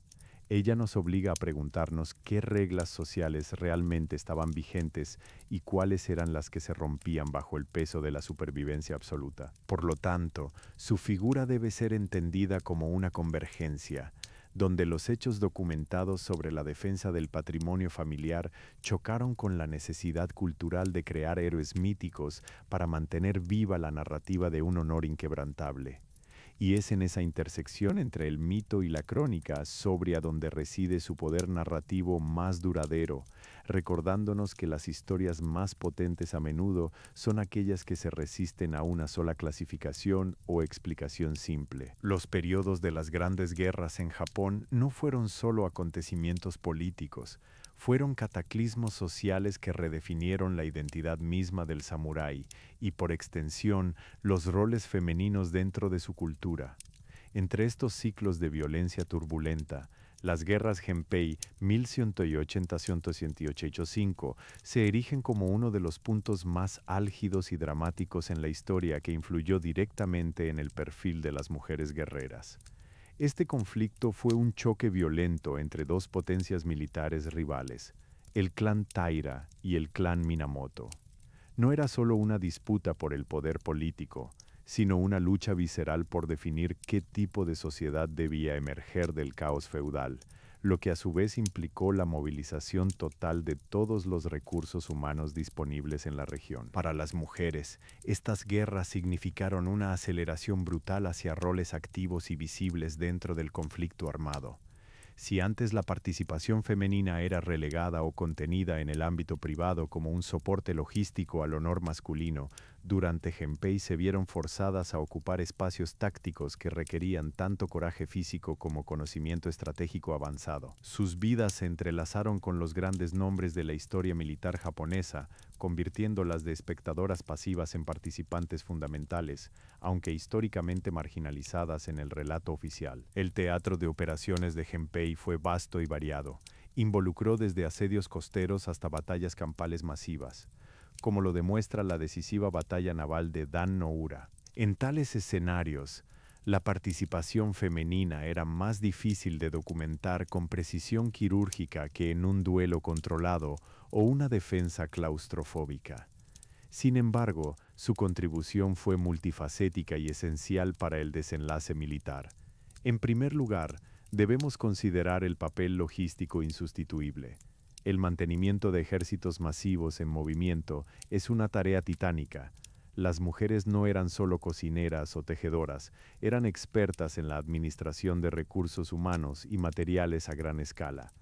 Ella nos obliga a preguntarnos qué reglas sociales realmente estaban vigentes y cuáles eran las que se rompían bajo el peso de la supervivencia absoluta. Por lo tanto, su figura debe ser entendida como una convergencia, donde los hechos documentados sobre la defensa del patrimonio familiar chocaron con la necesidad cultural de crear héroes míticos para mantener viva la narrativa de un honor inquebrantable. Y es en esa intersección entre el mito y la crónica sobria donde reside su poder narrativo más duradero, recordándonos que las historias más potentes a menudo son aquellas que se resisten a una sola clasificación o explicación simple. Los periodos de las grandes guerras en Japón no fueron solo acontecimientos políticos, fueron cataclismos sociales que redefinieron la identidad misma del samurái y, por extensión, los roles femeninos dentro de su cultura. Entre estos ciclos de violencia turbulenta, las guerras Genpei 1180-1185 se erigen como uno de los puntos más álgidos y dramáticos en la historia que influyó directamente en el perfil de las mujeres guerreras. Este conflicto fue un choque violento entre dos potencias militares rivales, el clan Taira y el clan Minamoto. No era solo una disputa por el poder político, sino una lucha visceral por definir qué tipo de sociedad debía emerger del caos feudal, lo que a su vez implicó la movilización total de todos los recursos humanos disponibles en la región. Para las mujeres, estas guerras significaron una aceleración brutal hacia roles activos y visibles dentro del conflicto armado. Si antes la participación femenina era relegada o contenida en el ámbito privado como un soporte logístico al honor masculino, durante Genpei se vieron forzadas a ocupar espacios tácticos que requerían tanto coraje físico como conocimiento estratégico avanzado. Sus vidas se entrelazaron con los grandes nombres de la historia militar japonesa, convirtiéndolas de espectadoras pasivas en participantes fundamentales, aunque históricamente marginalizadas en el relato oficial. El teatro de operaciones de Genpei fue vasto y variado. Involucró desde asedios costeros hasta batallas campales masivas, como lo demuestra la decisiva batalla naval de Dan no Ura. En tales escenarios, la participación femenina era más difícil de documentar con precisión quirúrgica que en un duelo controlado o una defensa claustrofóbica. Sin embargo, su contribución fue multifacética y esencial para el desenlace militar. En primer lugar, debemos considerar el papel logístico insustituible. El mantenimiento de ejércitos masivos en movimiento es una tarea titánica. Las mujeres no eran solo cocineras o tejedoras, eran expertas en la administración de recursos humanos y materiales a gran escala.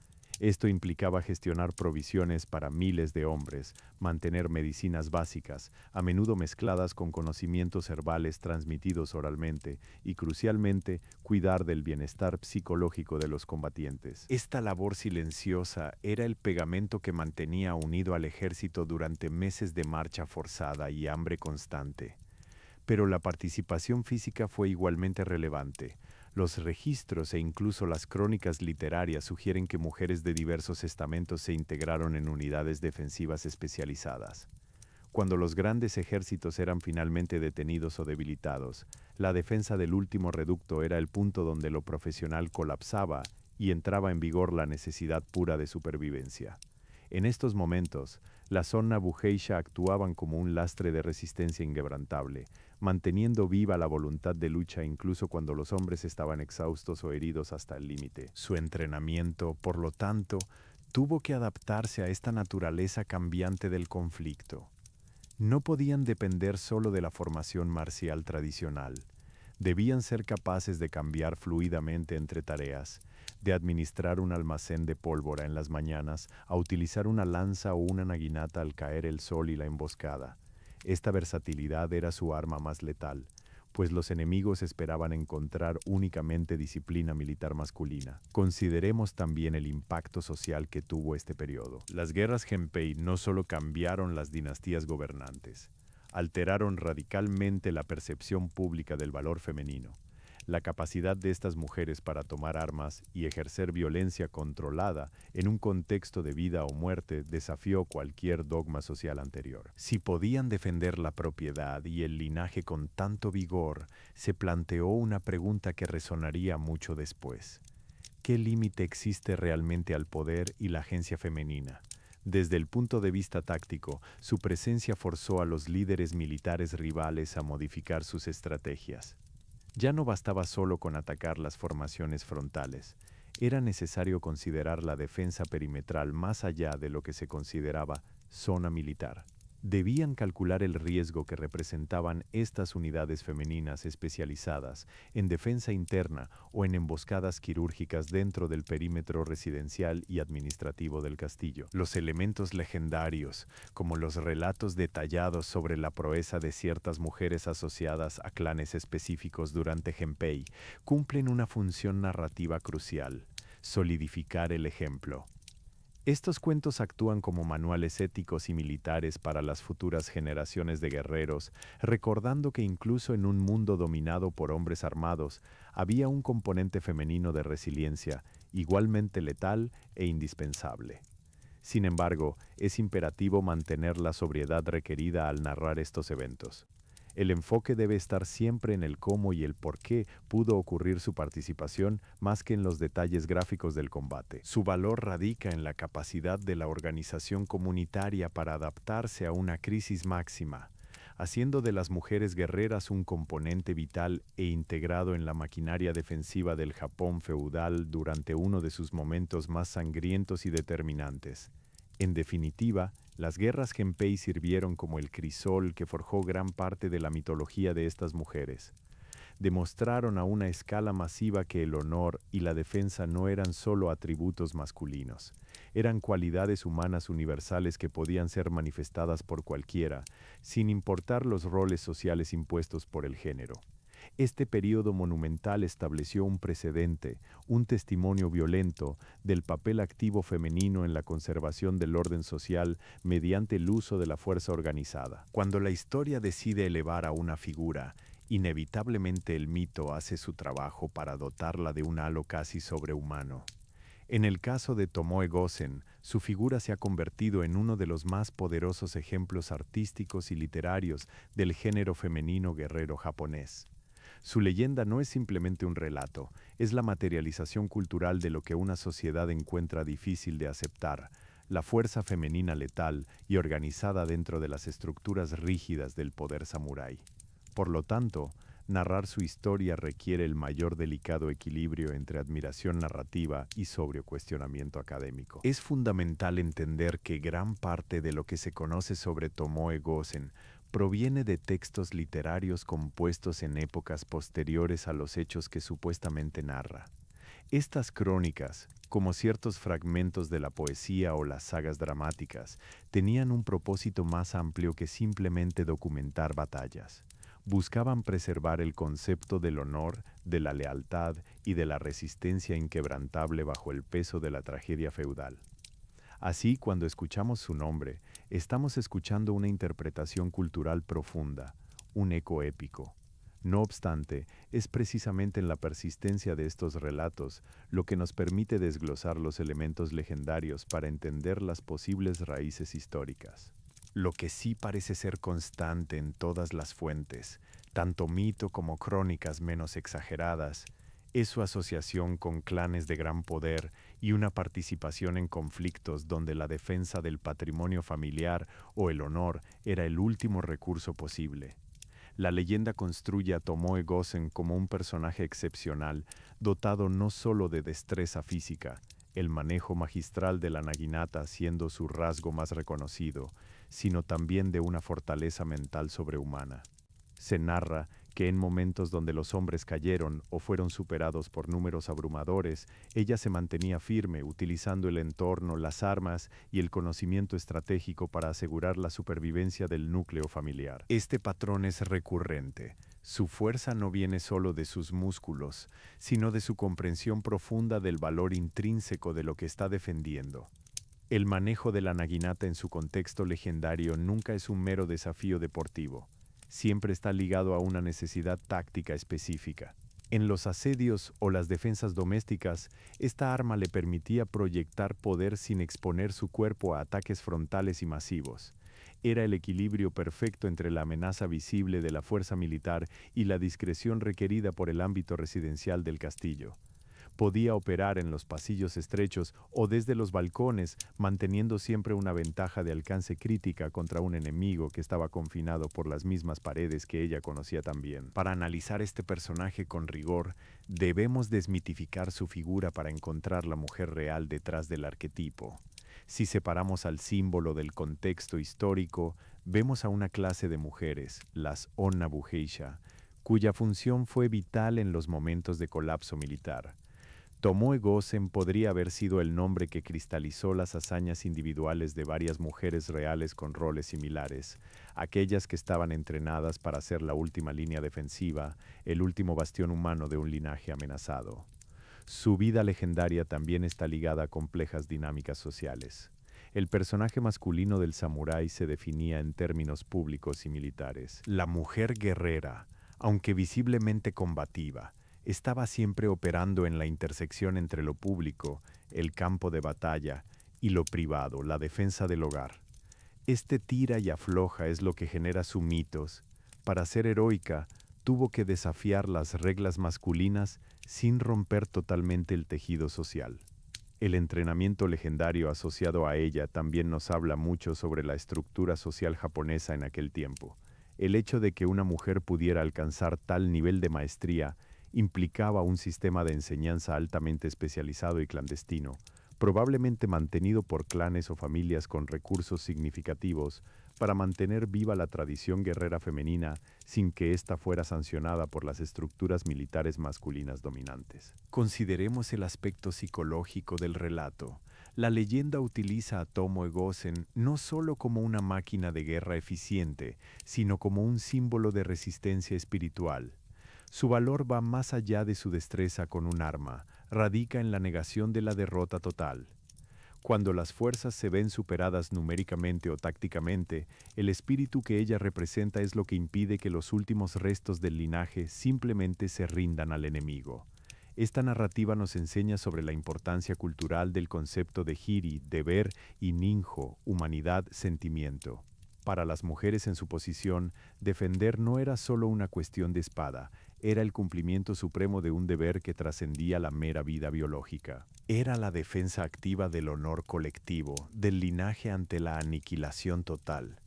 Esto implicaba gestionar provisiones para miles de hombres, mantener medicinas básicas, a menudo mezcladas con conocimientos herbales transmitidos oralmente, y crucialmente, cuidar del bienestar psicológico de los combatientes. Esta labor silenciosa era el pegamento que mantenía unido al ejército durante meses de marcha forzada y hambre constante. Pero la participación física fue igualmente relevante. Los registros e incluso las crónicas literarias sugieren que mujeres de diversos estamentos se integraron en unidades defensivas especializadas. Cuando los grandes ejércitos eran finalmente detenidos o debilitados, la defensa del último reducto era el punto donde lo profesional colapsaba y entraba en vigor la necesidad pura de supervivencia. En estos momentos, las Sonna Bugeisha actuaban como un lastre de resistencia inquebrantable, manteniendo viva la voluntad de lucha incluso cuando los hombres estaban exhaustos o heridos hasta el límite. Su entrenamiento, por lo tanto, tuvo que adaptarse a esta naturaleza cambiante del conflicto. No podían depender solo de la formación marcial tradicional. Debían ser capaces de cambiar fluidamente entre tareas, de administrar un almacén de pólvora en las mañanas, a utilizar una lanza o una naginata al caer el sol y la emboscada. Esta versatilidad era su arma más letal, pues los enemigos esperaban encontrar únicamente disciplina militar masculina. Consideremos también el impacto social que tuvo este periodo. Las guerras Genpei no solo cambiaron las dinastías gobernantes, alteraron radicalmente la percepción pública del valor femenino. La capacidad de estas mujeres para tomar armas y ejercer violencia controlada en un contexto de vida o muerte desafió cualquier dogma social anterior. Si podían defender la propiedad y el linaje con tanto vigor, se planteó una pregunta que resonaría mucho después. ¿Qué límite existe realmente al poder y la agencia femenina? Desde el punto de vista táctico, su presencia forzó a los líderes militares rivales a modificar sus estrategias. Ya no bastaba solo con atacar las formaciones frontales, era necesario considerar la defensa perimetral más allá de lo que se consideraba zona militar. Debían calcular el riesgo que representaban estas unidades femeninas especializadas en defensa interna o en emboscadas quirúrgicas dentro del perímetro residencial y administrativo del castillo. Los elementos legendarios, como los relatos detallados sobre la proeza de ciertas mujeres asociadas a clanes específicos durante Genpei, cumplen una función narrativa crucial: solidificar el ejemplo. Estos cuentos actúan como manuales éticos y militares para las futuras generaciones de guerreros, recordando que incluso en un mundo dominado por hombres armados, había un componente femenino de resiliencia, igualmente letal e indispensable. Sin embargo, es imperativo mantener la sobriedad requerida al narrar estos eventos. El enfoque debe estar siempre en el cómo y el por qué pudo ocurrir su participación más que en los detalles gráficos del combate. Su valor radica en la capacidad de la organización comunitaria para adaptarse a una crisis máxima, haciendo de las mujeres guerreras un componente vital e integrado en la maquinaria defensiva del Japón feudal durante uno de sus momentos más sangrientos y determinantes. En definitiva, las guerras Genpei sirvieron como el crisol que forjó gran parte de la mitología de estas mujeres. Demostraron a una escala masiva que el honor y la defensa no eran solo atributos masculinos, eran cualidades humanas universales que podían ser manifestadas por cualquiera, sin importar los roles sociales impuestos por el género. Este período monumental estableció un precedente, un testimonio violento del papel activo femenino en la conservación del orden social mediante el uso de la fuerza organizada. Cuando la historia decide elevar a una figura, inevitablemente el mito hace su trabajo para dotarla de un halo casi sobrehumano. En el caso de Tomoe Gosen, su figura se ha convertido en uno de los más poderosos ejemplos artísticos y literarios del género femenino guerrero japonés. Su leyenda no es simplemente un relato, es la materialización cultural de lo que una sociedad encuentra difícil de aceptar: la fuerza femenina letal y organizada dentro de las estructuras rígidas del poder samurái. Por lo tanto, narrar su historia requiere el mayor delicado equilibrio entre admiración narrativa y sobrio cuestionamiento académico. Es fundamental entender que gran parte de lo que se conoce sobre Tomoe Gosen proviene de textos literarios compuestos en épocas posteriores a los hechos que supuestamente narra. Estas crónicas, como ciertos fragmentos de la poesía o las sagas dramáticas, tenían un propósito más amplio que simplemente documentar batallas. Buscaban preservar el concepto del honor, de la lealtad y de la resistencia inquebrantable bajo el peso de la tragedia feudal. Así, cuando escuchamos su nombre, estamos escuchando una interpretación cultural profunda, un eco épico. No obstante, es precisamente en la persistencia de estos relatos lo que nos permite desglosar los elementos legendarios para entender las posibles raíces históricas. Lo que sí parece ser constante en todas las fuentes, tanto mito como crónicas menos exageradas, es su asociación con clanes de gran poder y una participación en conflictos donde la defensa del patrimonio familiar o el honor era el último recurso posible. La leyenda construye a Tomoe Gosen como un personaje excepcional, dotado no solo de destreza física, el manejo magistral de la naginata siendo su rasgo más reconocido, sino también de una fortaleza mental sobrehumana. Se narra que en momentos donde los hombres cayeron o fueron superados por números abrumadores, ella se mantenía firme, utilizando el entorno, las armas y el conocimiento estratégico para asegurar la supervivencia del núcleo familiar. Este patrón es recurrente. Su fuerza no viene solo de sus músculos, sino de su comprensión profunda del valor intrínseco de lo que está defendiendo. El manejo de la naginata en su contexto legendario nunca es un mero desafío deportivo. Siempre está ligado a una necesidad táctica específica. En los asedios o las defensas domésticas, esta arma le permitía proyectar poder sin exponer su cuerpo a ataques frontales y masivos. Era el equilibrio perfecto entre la amenaza visible de la fuerza militar y la discreción requerida por el ámbito residencial del castillo. Podía operar en los pasillos estrechos o desde los balcones, manteniendo siempre una ventaja de alcance crítica contra un enemigo que estaba confinado por las mismas paredes que ella conocía también. Para analizar este personaje con rigor, debemos desmitificar su figura para encontrar la mujer real detrás del arquetipo. Si separamos al símbolo del contexto histórico, vemos a una clase de mujeres, las Onna Bugeisha, cuya función fue vital en los momentos de colapso militar. Tomoe Gosen podría haber sido el nombre que cristalizó las hazañas individuales de varias mujeres reales con roles similares, aquellas que estaban entrenadas para ser la última línea defensiva, el último bastión humano de un linaje amenazado. Su vida legendaria también está ligada a complejas dinámicas sociales. El personaje masculino del samurái se definía en términos públicos y militares. La mujer guerrera, aunque visiblemente combativa, estaba siempre operando en la intersección entre lo público, el campo de batalla, y lo privado, la defensa del hogar. Este tira y afloja es lo que genera su mitos. Para ser heroica, tuvo que desafiar las reglas masculinas sin romper totalmente el tejido social. El entrenamiento legendario asociado a ella también nos habla mucho sobre la estructura social japonesa en aquel tiempo. El hecho de que una mujer pudiera alcanzar tal nivel de maestría implicaba un sistema de enseñanza altamente especializado y clandestino, probablemente mantenido por clanes o familias con recursos significativos para mantener viva la tradición guerrera femenina sin que ésta fuera sancionada por las estructuras militares masculinas dominantes. Consideremos el aspecto psicológico del relato. La leyenda utiliza a Tomoe Gosen no solo como una máquina de guerra eficiente, sino como un símbolo de resistencia espiritual. Su valor va más allá de su destreza con un arma, radica en la negación de la derrota total. Cuando las fuerzas se ven superadas numéricamente o tácticamente, el espíritu que ella representa es lo que impide que los últimos restos del linaje simplemente se rindan al enemigo. Esta narrativa nos enseña sobre la importancia cultural del concepto de hiri, deber, y ninjo, humanidad, sentimiento. Para las mujeres en su posición, defender no era solo una cuestión de espada, era el cumplimiento supremo de un deber que trascendía la mera vida biológica. Era la defensa activa del honor colectivo, del linaje ante la aniquilación total.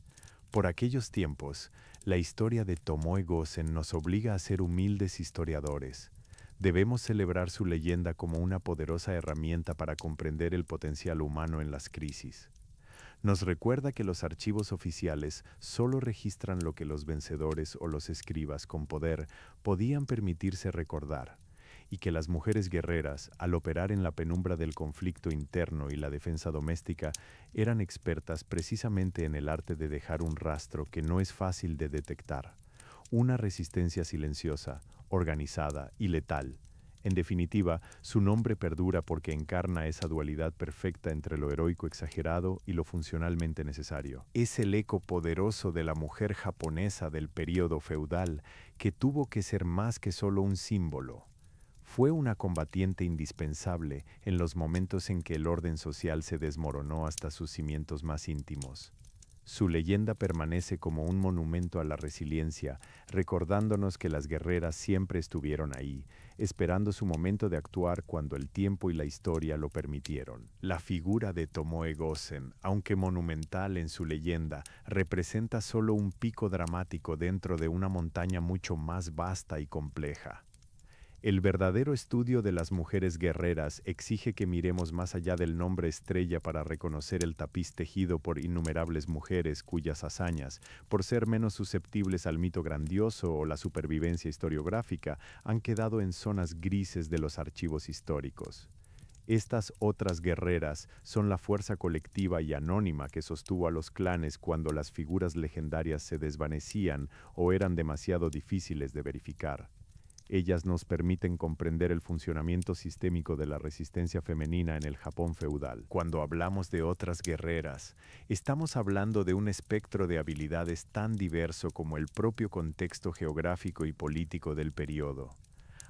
Por aquellos tiempos, la historia de Tomoe Gosen nos obliga a ser humildes historiadores. Debemos celebrar su leyenda como una poderosa herramienta para comprender el potencial humano en las crisis. Nos recuerda que los archivos oficiales solo registran lo que los vencedores o los escribas con poder podían permitirse recordar, y que las mujeres guerreras, al operar en la penumbra del conflicto interno y la defensa doméstica, eran expertas precisamente en el arte de dejar un rastro que no es fácil de detectar, una resistencia silenciosa, organizada y letal. En definitiva, su nombre perdura porque encarna esa dualidad perfecta entre lo heroico exagerado y lo funcionalmente necesario. Es el eco poderoso de la mujer japonesa del período feudal que tuvo que ser más que solo un símbolo. Fue una combatiente indispensable en los momentos en que el orden social se desmoronó hasta sus cimientos más íntimos. Su leyenda permanece como un monumento a la resiliencia, recordándonos que las guerreras siempre estuvieron ahí, esperando su momento de actuar cuando el tiempo y la historia lo permitieron. La figura de Tomoe Gosen, aunque monumental en su leyenda, representa solo un pico dramático dentro de una montaña mucho más vasta y compleja. El verdadero estudio de las mujeres guerreras exige que miremos más allá del nombre estrella para reconocer el tapiz tejido por innumerables mujeres cuyas hazañas, por ser menos susceptibles al mito grandioso o la supervivencia historiográfica, han quedado en zonas grises de los archivos históricos. Estas otras guerreras son la fuerza colectiva y anónima que sostuvo a los clanes cuando las figuras legendarias se desvanecían o eran demasiado difíciles de verificar. Ellas nos permiten comprender el funcionamiento sistémico de la resistencia femenina en el Japón feudal. Cuando hablamos de otras guerreras, estamos hablando de un espectro de habilidades tan diverso como el propio contexto geográfico y político del periodo.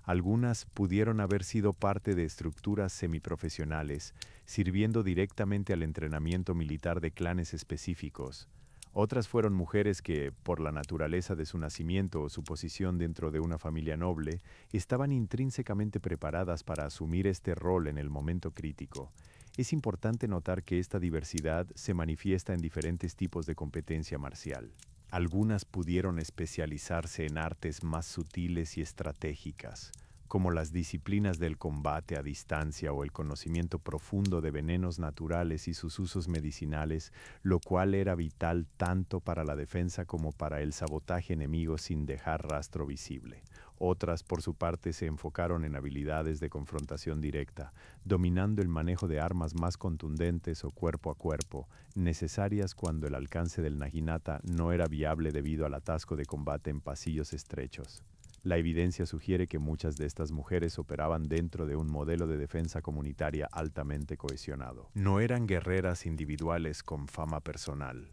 Algunas pudieron haber sido parte de estructuras semiprofesionales, sirviendo directamente al entrenamiento militar de clanes específicos. Otras fueron mujeres que, por la naturaleza de su nacimiento o su posición dentro de una familia noble, estaban intrínsecamente preparadas para asumir este rol en el momento crítico. Es importante notar que esta diversidad se manifiesta en diferentes tipos de competencia marcial. Algunas pudieron especializarse en artes más sutiles y estratégicas, como las disciplinas del combate a distancia o el conocimiento profundo de venenos naturales y sus usos medicinales, lo cual era vital tanto para la defensa como para el sabotaje enemigo sin dejar rastro visible. Otras, por su parte, se enfocaron en habilidades de confrontación directa, dominando el manejo de armas más contundentes o cuerpo a cuerpo, necesarias cuando el alcance del naginata no era viable debido al atasco de combate en pasillos estrechos. La evidencia sugiere que muchas de estas mujeres operaban dentro de un modelo de defensa comunitaria altamente cohesionado. No eran guerreras individuales con fama personal.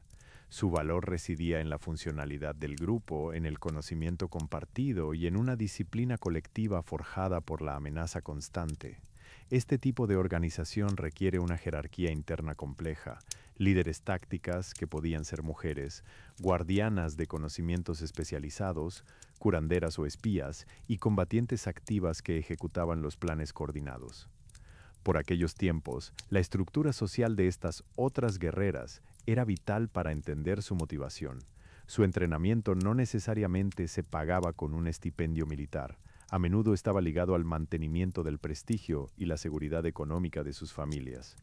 Su valor residía en la funcionalidad del grupo, en el conocimiento compartido y en una disciplina colectiva forjada por la amenaza constante. Este tipo de organización requiere una jerarquía interna compleja, líderes tácticas, que podían ser mujeres, guardianas de conocimientos especializados, curanderas o espías, y combatientes activas que ejecutaban los planes coordinados. Por aquellos tiempos, la estructura social de estas otras guerreras era vital para entender su motivación. Su entrenamiento no necesariamente se pagaba con un estipendio militar. A menudo estaba ligado al mantenimiento del prestigio y la seguridad económica de sus familias.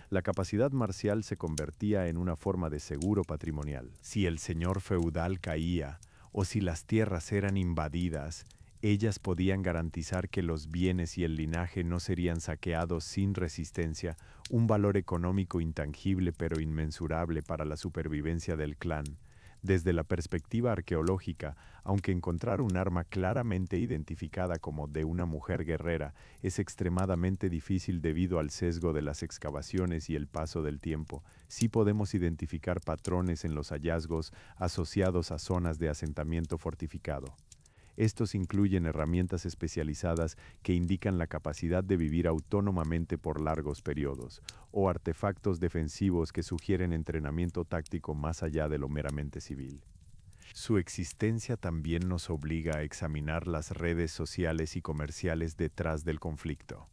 La capacidad marcial se convertía en una forma de seguro patrimonial. Si el señor feudal caía o si las tierras eran invadidas, ellas podían garantizar que los bienes y el linaje no serían saqueados sin resistencia, un valor económico intangible pero inmensurable para la supervivencia del clan. Desde la perspectiva arqueológica, aunque encontrar un arma claramente identificada como de una mujer guerrera es extremadamente difícil debido al sesgo de las excavaciones y el paso del tiempo, sí podemos identificar patrones en los hallazgos asociados a zonas de asentamiento fortificado. Estos incluyen herramientas especializadas que indican la capacidad de vivir autónomamente por largos periodos, o artefactos defensivos que sugieren entrenamiento táctico más allá de lo meramente civil. Su existencia también nos obliga a examinar las redes sociales y comerciales detrás del conflicto.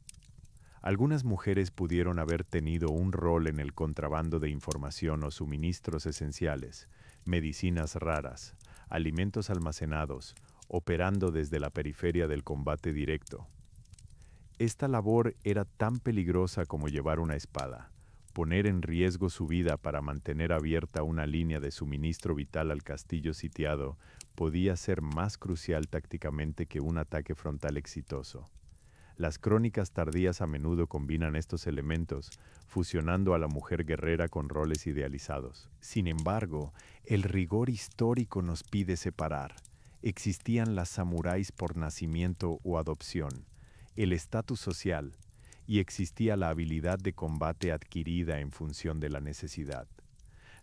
Algunas mujeres pudieron haber tenido un rol en el contrabando de información o suministros esenciales, medicinas raras, alimentos almacenados, operando desde la periferia del combate directo. Esta labor era tan peligrosa como llevar una espada. Poner en riesgo su vida para mantener abierta una línea de suministro vital al castillo sitiado podía ser más crucial tácticamente que un ataque frontal exitoso. Las crónicas tardías a menudo combinan estos elementos, fusionando a la mujer guerrera con roles idealizados. Sin embargo, el rigor histórico nos pide separar. Existían las samuráis por nacimiento o adopción, el estatus social, y existía la habilidad de combate adquirida en función de la necesidad.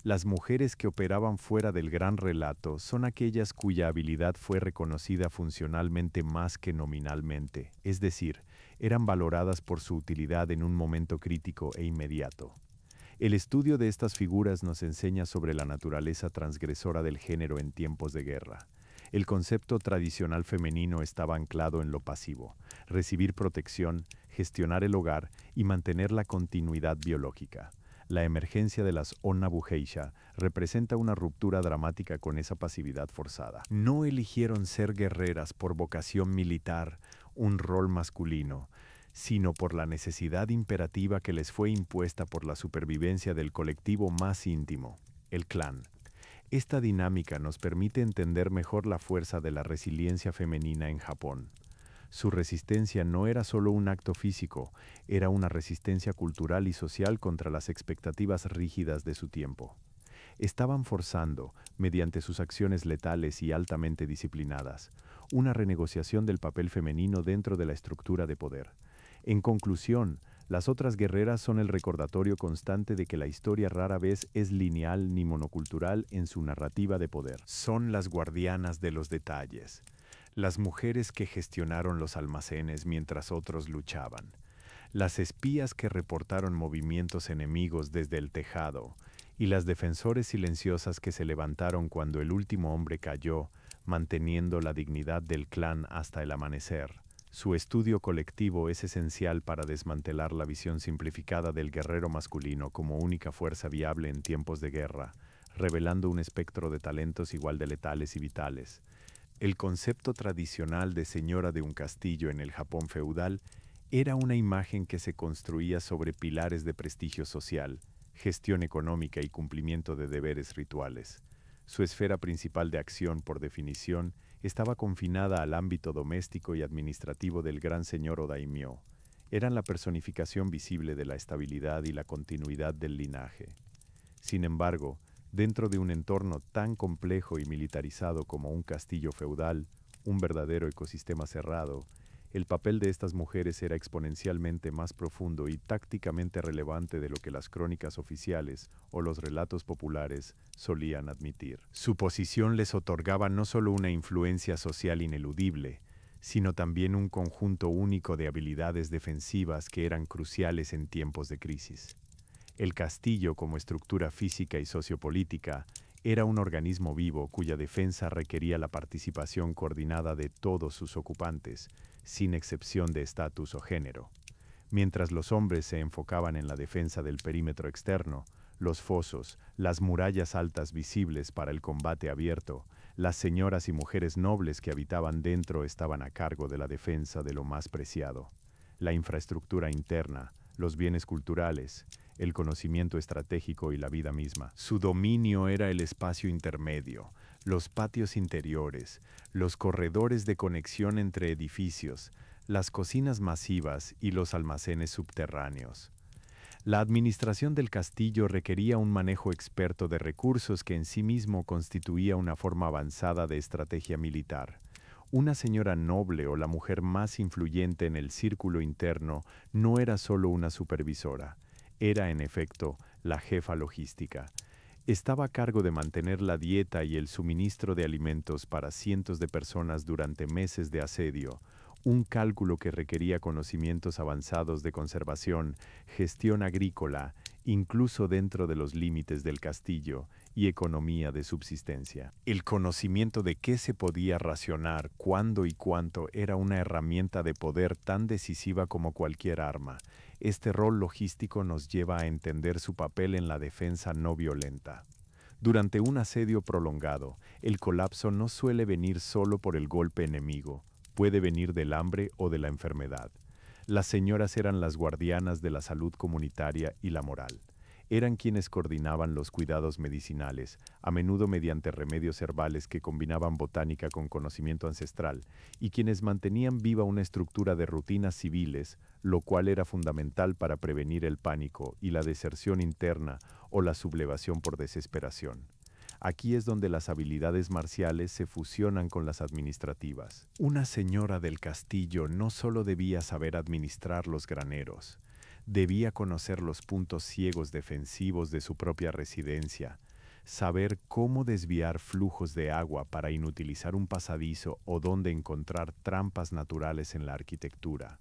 Las mujeres que operaban fuera del gran relato son aquellas cuya habilidad fue reconocida funcionalmente más que nominalmente, es decir, eran valoradas por su utilidad en un momento crítico e inmediato. El estudio de estas figuras nos enseña sobre la naturaleza transgresora del género en tiempos de guerra. El concepto tradicional femenino estaba anclado en lo pasivo, recibir protección, gestionar el hogar y mantener la continuidad biológica. La emergencia de las Onna Bugeisha representa una ruptura dramática con esa pasividad forzada. No eligieron ser guerreras por vocación militar, un rol masculino, sino por la necesidad imperativa que les fue impuesta por la supervivencia del colectivo más íntimo, el clan. Esta dinámica nos permite entender mejor la fuerza de la resiliencia femenina en Japón. Su resistencia no era solo un acto físico, era una resistencia cultural y social contra las expectativas rígidas de su tiempo. Estaban forzando, mediante sus acciones letales y altamente disciplinadas, una renegociación del papel femenino dentro de la estructura de poder. En conclusión, las otras guerreras son el recordatorio constante de que la historia rara vez es lineal ni monocultural en su narrativa de poder. Son las guardianas de los detalles, las mujeres que gestionaron los almacenes mientras otros luchaban, las espías que reportaron movimientos enemigos desde el tejado, y las defensores silenciosas que se levantaron cuando el último hombre cayó, manteniendo la dignidad del clan hasta el amanecer. Su estudio colectivo es esencial para desmantelar la visión simplificada del guerrero masculino como única fuerza viable en tiempos de guerra, revelando un espectro de talentos igual de letales y vitales. El concepto tradicional de señora de un castillo en el Japón feudal era una imagen que se construía sobre pilares de prestigio social, gestión económica y cumplimiento de deberes rituales. Su esfera principal de acción, por definición, estaba confinada al ámbito doméstico y administrativo del gran señor o daimyo. Eran la personificación visible de la estabilidad y la continuidad del linaje. Sin embargo, dentro de un entorno tan complejo y militarizado como un castillo feudal, un verdadero ecosistema cerrado, el papel de estas mujeres era exponencialmente más profundo y tácticamente relevante de lo que las crónicas oficiales o los relatos populares solían admitir. Su posición les otorgaba no solo una influencia social ineludible, sino también un conjunto único de habilidades defensivas que eran cruciales en tiempos de crisis. El castillo, como estructura física y sociopolítica, era un organismo vivo cuya defensa requería la participación coordinada de todos sus ocupantes, sin excepción de estatus o género. Mientras los hombres se enfocaban en la defensa del perímetro externo, los fosos, las murallas altas visibles para el combate abierto, las señoras y mujeres nobles que habitaban dentro estaban a cargo de la defensa de lo más preciado: la infraestructura interna, los bienes culturales, el conocimiento estratégico y la vida misma. Su dominio era el espacio intermedio, los patios interiores, los corredores de conexión entre edificios, las cocinas masivas y los almacenes subterráneos. La administración del castillo requería un manejo experto de recursos que en sí mismo constituía una forma avanzada de estrategia militar. Una señora noble o la mujer más influyente en el círculo interno no era solo una supervisora, era en efecto la jefa logística. Estaba a cargo de mantener la dieta y el suministro de alimentos para cientos de personas durante meses de asedio, un cálculo que requería conocimientos avanzados de conservación, gestión agrícola, incluso dentro de los límites del castillo, y economía de subsistencia. El conocimiento de qué se podía racionar, cuándo y cuánto era una herramienta de poder tan decisiva como cualquier arma. Este rol logístico nos lleva a entender su papel en la defensa no violenta. Durante un asedio prolongado, el colapso no suele venir solo por el golpe enemigo, puede venir del hambre o de la enfermedad. Las señoras eran las guardianas de la salud comunitaria y la moral. Eran quienes coordinaban los cuidados medicinales, a menudo mediante remedios herbales que combinaban botánica con conocimiento ancestral, y quienes mantenían viva una estructura de rutinas civiles, lo cual era fundamental para prevenir el pánico y la deserción interna o la sublevación por desesperación. Aquí es donde las habilidades marciales se fusionan con las administrativas. Una señora del castillo no solo debía saber administrar los graneros, debía conocer los puntos ciegos defensivos de su propia residencia, saber cómo desviar flujos de agua para inutilizar un pasadizo o dónde encontrar trampas naturales en la arquitectura.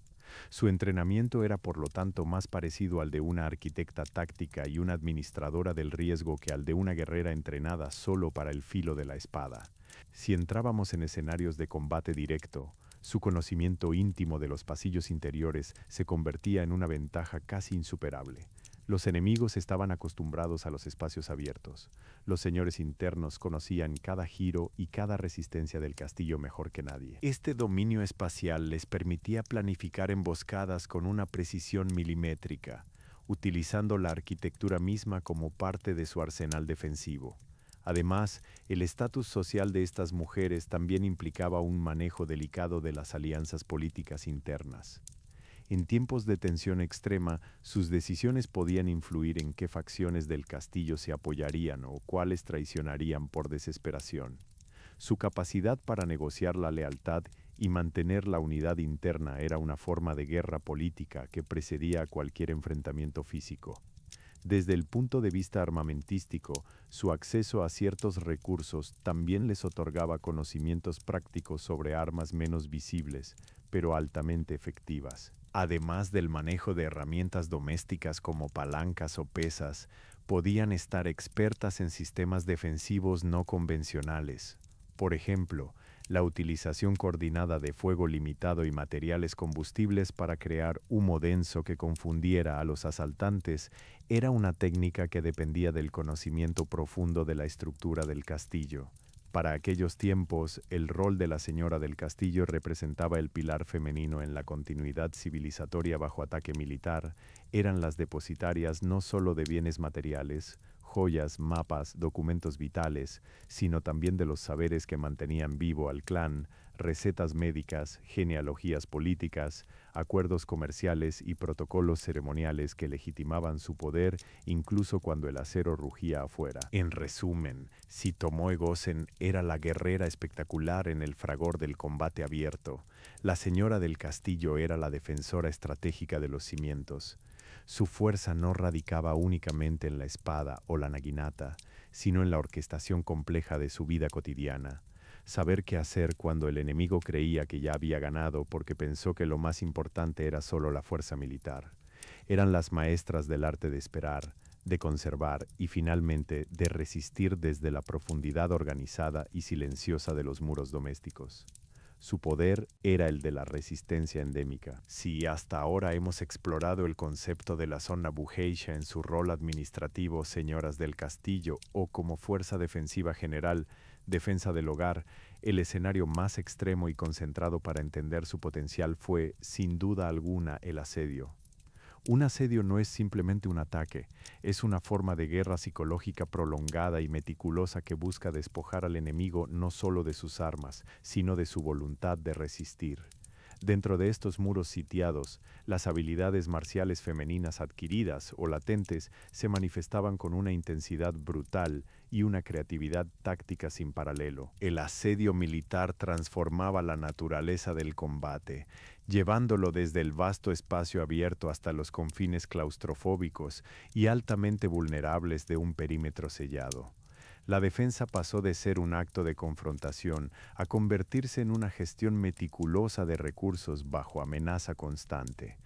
Su entrenamiento era por lo tanto más parecido al de una arquitecta táctica y una administradora del riesgo que al de una guerrera entrenada solo para el filo de la espada. Si entrábamos en escenarios de combate directo, su conocimiento íntimo de los pasillos interiores se convertía en una ventaja casi insuperable. Los enemigos estaban acostumbrados a los espacios abiertos. Los señores internos conocían cada giro y cada resistencia del castillo mejor que nadie. Este dominio espacial les permitía planificar emboscadas con una precisión milimétrica, utilizando la arquitectura misma como parte de su arsenal defensivo. Además, el estatus social de estas mujeres también implicaba un manejo delicado de las alianzas políticas internas. En tiempos de tensión extrema, sus decisiones podían influir en qué facciones del castillo se apoyarían o cuáles traicionarían por desesperación. Su capacidad para negociar la lealtad y mantener la unidad interna era una forma de guerra política que precedía a cualquier enfrentamiento físico. Desde el punto de vista armamentístico, su acceso a ciertos recursos también les otorgaba conocimientos prácticos sobre armas menos visibles, pero altamente efectivas. Además del manejo de herramientas domésticas como palancas o pesas, podían estar expertas en sistemas defensivos no convencionales. Por ejemplo, la utilización coordinada de fuego limitado y materiales combustibles para crear humo denso que confundiera a los asaltantes era una técnica que dependía del conocimiento profundo de la estructura del castillo. Para aquellos tiempos, el rol de la señora del castillo representaba el pilar femenino en la continuidad civilizatoria bajo ataque militar. Eran las depositarias no solo de bienes materiales, joyas, mapas, documentos vitales, sino también de los saberes que mantenían vivo al clan, recetas médicas, genealogías políticas, acuerdos comerciales y protocolos ceremoniales que legitimaban su poder incluso cuando el acero rugía afuera. En resumen, Sitomoe Gosen era la guerrera espectacular en el fragor del combate abierto. La señora del castillo era la defensora estratégica de los cimientos. Su fuerza no radicaba únicamente en la espada o la naginata, sino en la orquestación compleja de su vida cotidiana. Saber qué hacer cuando el enemigo creía que ya había ganado porque pensó que lo más importante era solo la fuerza militar. Eran las maestras del arte de esperar, de conservar y finalmente de resistir desde la profundidad organizada y silenciosa de los muros domésticos. Su poder era el de la resistencia endémica. Si hasta ahora hemos explorado el concepto de la zona Bugeisha en su rol administrativo, señoras del castillo, o como fuerza defensiva general, defensa del hogar, el escenario más extremo y concentrado para entender su potencial fue, sin duda alguna, el asedio. Un asedio no es simplemente un ataque, es una forma de guerra psicológica prolongada y meticulosa que busca despojar al enemigo no solo de sus armas, sino de su voluntad de resistir. Dentro de estos muros sitiados, las habilidades marciales femeninas adquiridas o latentes se manifestaban con una intensidad brutal y una creatividad táctica sin paralelo. El asedio militar transformaba la naturaleza del combate, llevándolo desde el vasto espacio abierto hasta los confines claustrofóbicos y altamente vulnerables de un perímetro sellado. La defensa pasó de ser un acto de confrontación a convertirse en una gestión meticulosa de recursos bajo amenaza constante.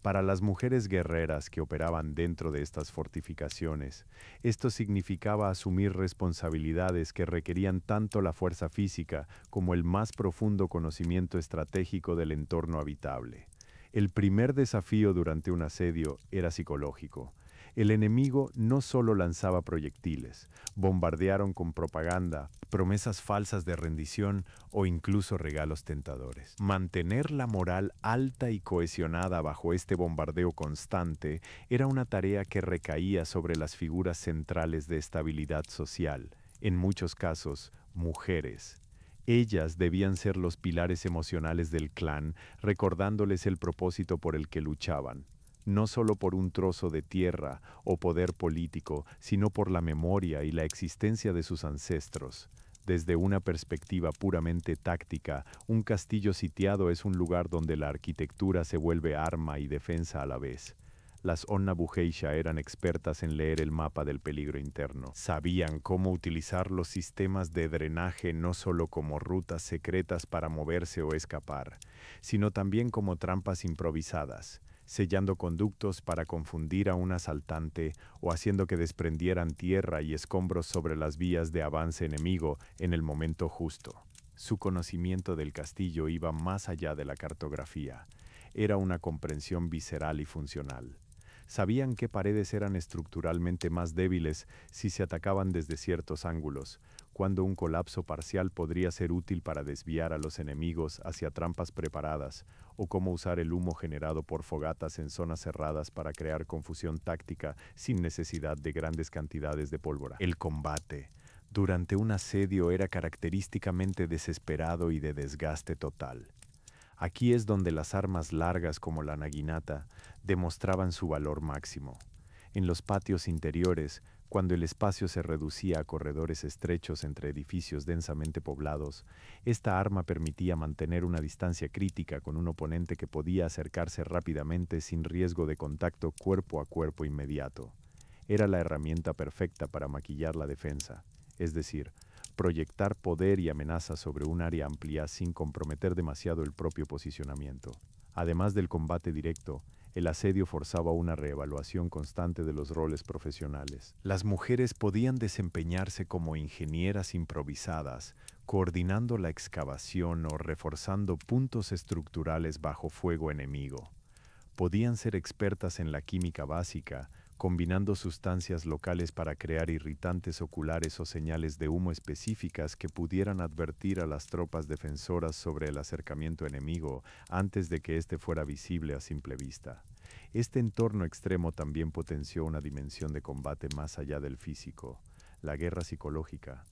Para las mujeres guerreras que operaban dentro de estas fortificaciones, esto significaba asumir responsabilidades que requerían tanto la fuerza física como el más profundo conocimiento estratégico del entorno habitable. El primer desafío durante un asedio era psicológico. El enemigo no solo lanzaba proyectiles, bombardearon con propaganda, promesas falsas de rendición o incluso regalos tentadores. Mantener la moral alta y cohesionada bajo este bombardeo constante era una tarea que recaía sobre las figuras centrales de estabilidad social, en muchos casos, mujeres. Ellas debían ser los pilares emocionales del clan, recordándoles el propósito por el que luchaban. No solo por un trozo de tierra o poder político, sino por la memoria y la existencia de sus ancestros. Desde una perspectiva puramente táctica, un castillo sitiado es un lugar donde la arquitectura se vuelve arma y defensa a la vez. Las Onna Bugeisha eran expertas en leer el mapa del peligro interno. Sabían cómo utilizar los sistemas de drenaje no solo como rutas secretas para moverse o escapar, sino también como trampas improvisadas, sellando conductos para confundir a un asaltante o haciendo que desprendieran tierra y escombros sobre las vías de avance enemigo en el momento justo. Su conocimiento del castillo iba más allá de la cartografía. Era una comprensión visceral y funcional. Sabían qué paredes eran estructuralmente más débiles si se atacaban desde ciertos ángulos, cuando un colapso parcial podría ser útil para desviar a los enemigos hacia trampas preparadas, o cómo usar el humo generado por fogatas en zonas cerradas para crear confusión táctica sin necesidad de grandes cantidades de pólvora. El combate, durante un asedio era característicamente desesperado y de desgaste total. Aquí es donde las armas largas como la naginata demostraban su valor máximo. En los patios interiores, cuando el espacio se reducía a corredores estrechos entre edificios densamente poblados, esta arma permitía mantener una distancia crítica con un oponente que podía acercarse rápidamente sin riesgo de contacto cuerpo a cuerpo inmediato. Era la herramienta perfecta para maquillar la defensa, es decir, proyectar poder y amenaza sobre un área amplia sin comprometer demasiado el propio posicionamiento. Además del combate directo, el asedio forzaba una reevaluación constante de los roles profesionales. Las mujeres podían desempeñarse como ingenieras improvisadas, coordinando la excavación o reforzando puntos estructurales bajo fuego enemigo. Podían ser expertas en la química básica, combinando sustancias locales para crear irritantes oculares o señales de humo específicas que pudieran advertir a las tropas defensoras sobre el acercamiento enemigo antes de que éste fuera visible a simple vista. Este entorno extremo también potenció una dimensión de combate más allá del físico, la guerra psicológica.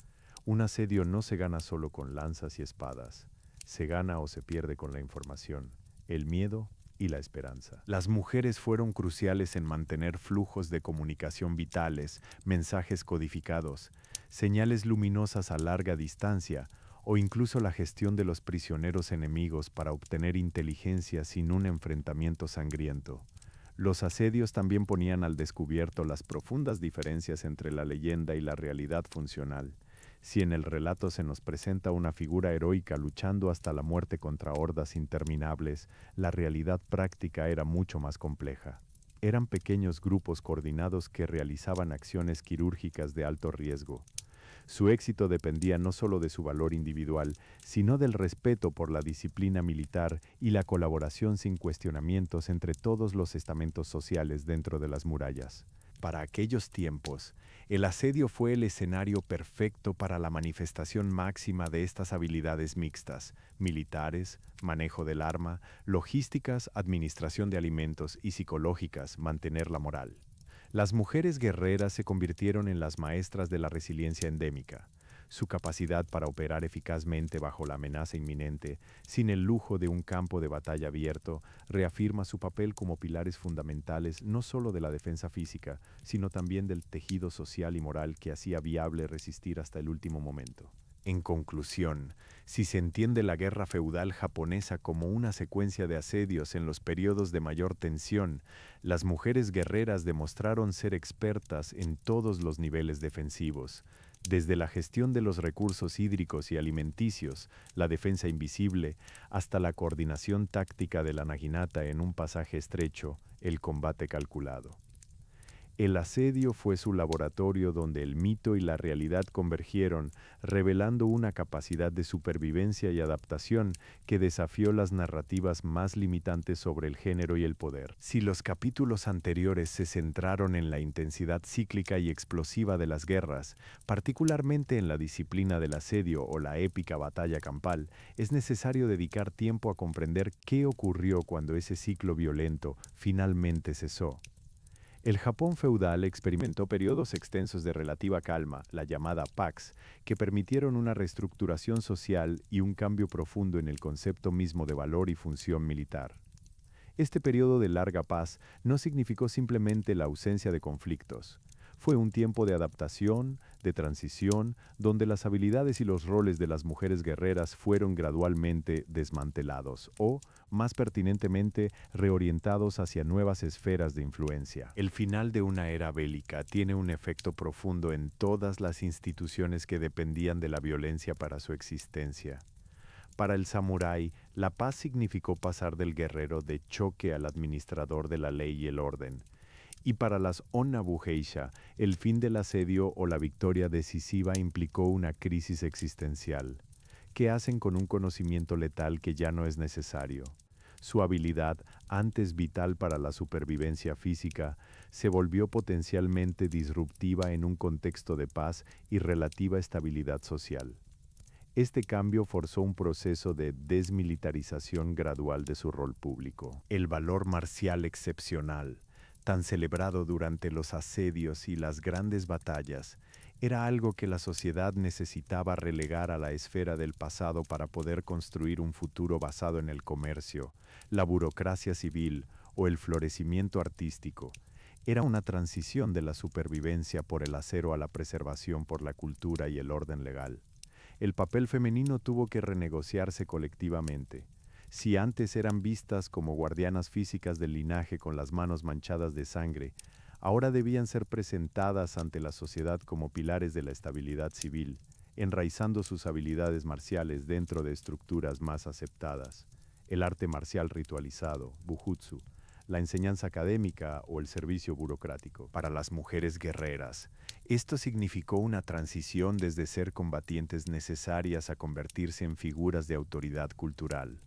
Un asedio no se gana solo con lanzas y espadas, se gana o se pierde con la información, el miedo y la esperanza. Las mujeres fueron cruciales en mantener flujos de comunicación vitales, mensajes codificados, señales luminosas a larga distancia o incluso la gestión de los prisioneros enemigos para obtener inteligencia sin un enfrentamiento sangriento. Los asedios también ponían al descubierto las profundas diferencias entre la leyenda y la realidad funcional. Si en el relato se nos presenta una figura heroica luchando hasta la muerte contra hordas interminables, la realidad práctica era mucho más compleja. Eran pequeños grupos coordinados que realizaban acciones quirúrgicas de alto riesgo. Su éxito dependía no solo de su valor individual, sino del respeto por la disciplina militar y la colaboración sin cuestionamientos entre todos los estamentos sociales dentro de las murallas. Para aquellos tiempos, el asedio fue el escenario perfecto para la manifestación máxima de estas habilidades mixtas: militares, manejo del arma, logísticas, administración de alimentos y psicológicas, mantener la moral. Las mujeres guerreras se convirtieron en las maestras de la resiliencia endémica. Su capacidad para operar eficazmente bajo la amenaza inminente, sin el lujo de un campo de batalla abierto, reafirma su papel como pilares fundamentales no solo de la defensa física, sino también del tejido social y moral que hacía viable resistir hasta el último momento. En conclusión, si se entiende la guerra feudal japonesa como una secuencia de asedios en los periodos de mayor tensión, las mujeres guerreras demostraron ser expertas en todos los niveles defensivos, desde la gestión de los recursos hídricos y alimenticios, la defensa invisible, hasta la coordinación táctica de la naginata en un pasaje estrecho, el combate calculado. El asedio fue su laboratorio donde el mito y la realidad convergieron, revelando una capacidad de supervivencia y adaptación que desafió las narrativas más limitantes sobre el género y el poder. Si los capítulos anteriores se centraron en la intensidad cíclica y explosiva de las guerras, particularmente en la disciplina del asedio o la épica batalla campal, es necesario dedicar tiempo a comprender qué ocurrió cuando ese ciclo violento finalmente cesó. El Japón feudal experimentó periodos extensos de relativa calma, la llamada Pax, que permitieron una reestructuración social y un cambio profundo en el concepto mismo de valor y función militar. Este periodo de larga paz no significó simplemente la ausencia de conflictos. Fue un tiempo de adaptación, de transición, donde las habilidades y los roles de las mujeres guerreras fueron gradualmente desmantelados o, más pertinentemente, reorientados hacia nuevas esferas de influencia. El final de una era bélica tiene un efecto profundo en todas las instituciones que dependían de la violencia para su existencia. Para el samurái, la paz significó pasar del guerrero de choque al administrador de la ley y el orden. Y para las Onna Geisha, el fin del asedio o la victoria decisiva implicó una crisis existencial. ¿Qué hacen con un conocimiento letal que ya no es necesario? Su habilidad, antes vital para la supervivencia física, se volvió potencialmente disruptiva en un contexto de paz y relativa estabilidad social. Este cambio forzó un proceso de desmilitarización gradual de su rol público. El valor marcial excepcional, tan celebrado durante los asedios y las grandes batallas, Era algo que la sociedad necesitaba relegar a la esfera del pasado para poder construir un futuro basado en el comercio, la burocracia civil o el florecimiento artístico. Era una transición de la supervivencia por el acero a la preservación por la cultura y el orden legal. El papel femenino tuvo que renegociarse colectivamente. Si antes eran vistas como guardianas físicas del linaje con las manos manchadas de sangre, ahora debían ser presentadas ante la sociedad como pilares de la estabilidad civil, enraizando sus habilidades marciales dentro de estructuras más aceptadas. El arte marcial ritualizado, bujutsu, la enseñanza académica o el servicio burocrático. Para las mujeres guerreras, esto significó una transición desde ser combatientes necesarias a convertirse en figuras de autoridad cultural.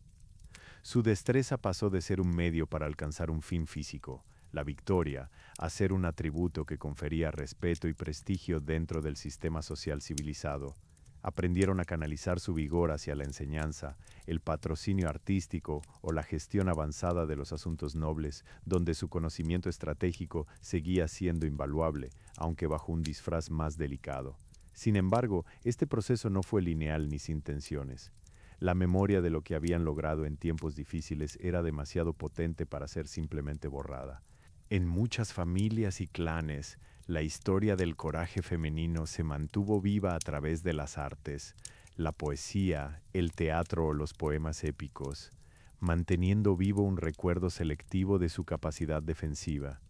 Su destreza pasó de ser un medio para alcanzar un fin físico, la victoria, a ser un atributo que confería respeto y prestigio dentro del sistema social civilizado. Aprendieron a canalizar su vigor hacia la enseñanza, el patrocinio artístico o la gestión avanzada de los asuntos nobles, donde su conocimiento estratégico seguía siendo invaluable, aunque bajo un disfraz más delicado. Sin embargo, este proceso no fue lineal ni sin tensiones. La memoria de lo que habían logrado en tiempos difíciles era demasiado potente para ser simplemente borrada. En muchas familias y clanes, la historia del coraje femenino se mantuvo viva a través de las artes, la poesía, el teatro o los poemas épicos, manteniendo vivo un recuerdo selectivo de su capacidad defensiva.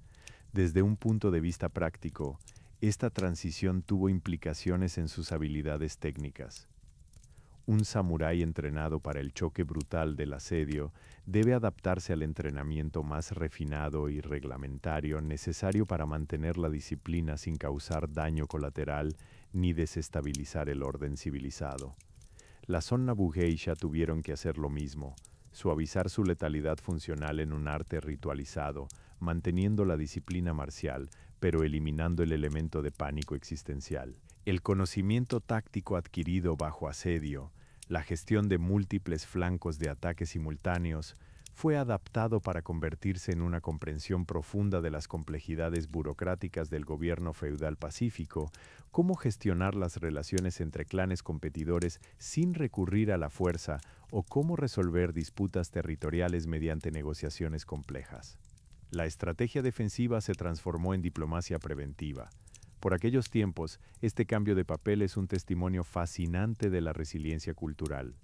Desde un punto de vista práctico, esta transición tuvo implicaciones en sus habilidades técnicas. Un samurái entrenado para el choque brutal del asedio debe adaptarse al entrenamiento más refinado y reglamentario necesario para mantener la disciplina sin causar daño colateral ni desestabilizar el orden civilizado. Las Onna Geisha tuvieron que hacer lo mismo, suavizar su letalidad funcional en un arte ritualizado, manteniendo la disciplina marcial, pero eliminando el elemento de pánico existencial. El conocimiento táctico adquirido bajo asedio, la gestión de múltiples flancos de ataques simultáneos, fue adaptado para convertirse en una comprensión profunda de las complejidades burocráticas del gobierno feudal pacífico, cómo gestionar las relaciones entre clanes competidores sin recurrir a la fuerza o cómo resolver disputas territoriales mediante negociaciones complejas. La estrategia defensiva se transformó en diplomacia preventiva. Por aquellos tiempos, este cambio de papel es un testimonio fascinante de la resiliencia cultural.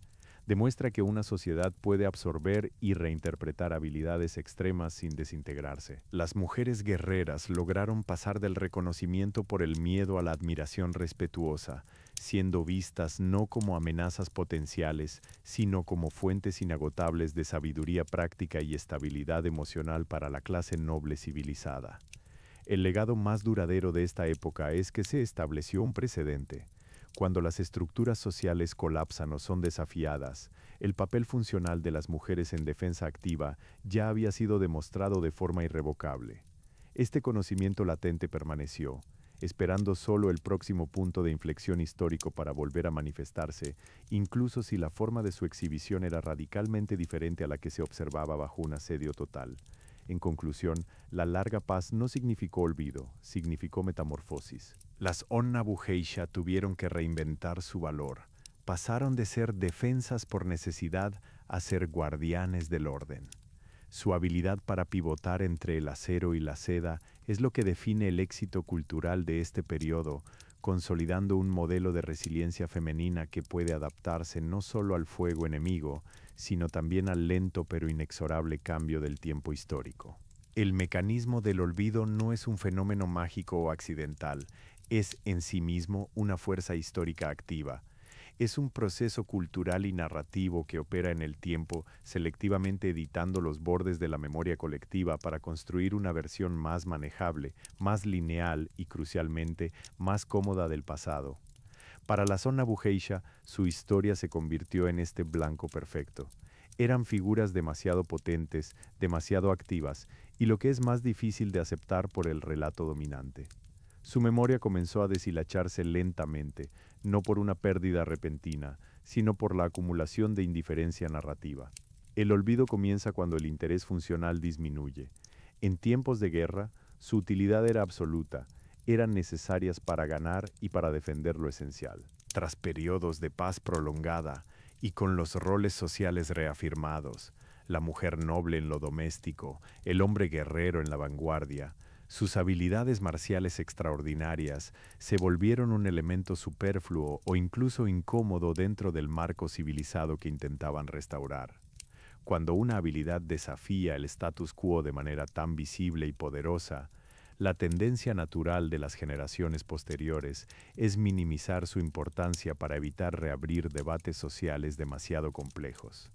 Demuestra que una sociedad puede absorber y reinterpretar habilidades extremas sin desintegrarse. Las mujeres guerreras lograron pasar del reconocimiento por el miedo a la admiración respetuosa, siendo vistas no como amenazas potenciales, sino como fuentes inagotables de sabiduría práctica y estabilidad emocional para la clase noble civilizada. El legado más duradero de esta época es que se estableció un precedente. Cuando las estructuras sociales colapsan o son desafiadas, el papel funcional de las mujeres en defensa activa ya había sido demostrado de forma irrevocable. Este conocimiento latente permaneció, esperando solo el próximo punto de inflexión histórico para volver a manifestarse, incluso si la forma de su exhibición era radicalmente diferente a la que se observaba bajo un asedio total. En conclusión, la larga paz no significó olvido, significó metamorfosis. Las Onna Geisha tuvieron que reinventar su valor. Pasaron de ser defensas por necesidad a ser guardianes del orden. Su habilidad para pivotar entre el acero y la seda es lo que define el éxito cultural de este periodo, consolidando un modelo de resiliencia femenina que puede adaptarse no solo al fuego enemigo, sino también al lento pero inexorable cambio del tiempo histórico. El mecanismo del olvido no es un fenómeno mágico o accidental, es en sí mismo una fuerza histórica activa. Es un proceso cultural y narrativo que opera en el tiempo, selectivamente editando los bordes de la memoria colectiva para construir una versión más manejable, más lineal y, crucialmente, más cómoda del pasado. Para la Onna Geisha, su historia se convirtió en este blanco perfecto. Eran figuras demasiado potentes, demasiado activas, y lo que es más difícil de aceptar por el relato dominante. Su memoria comenzó a deshilacharse lentamente, no por una pérdida repentina, sino por la acumulación de indiferencia narrativa. El olvido comienza cuando el interés funcional disminuye. En tiempos de guerra, su utilidad era absoluta. eran necesarias para ganar y para defender lo esencial. Tras periodos de paz prolongada y con los roles sociales reafirmados, la mujer noble en lo doméstico, el hombre guerrero en la vanguardia, sus habilidades marciales extraordinarias se volvieron un elemento superfluo o incluso incómodo dentro del marco civilizado que intentaban restaurar. Cuando una habilidad desafía el status quo de manera tan visible y poderosa, la tendencia natural de las generaciones posteriores es minimizar su importancia para evitar reabrir debates sociales demasiado complejos.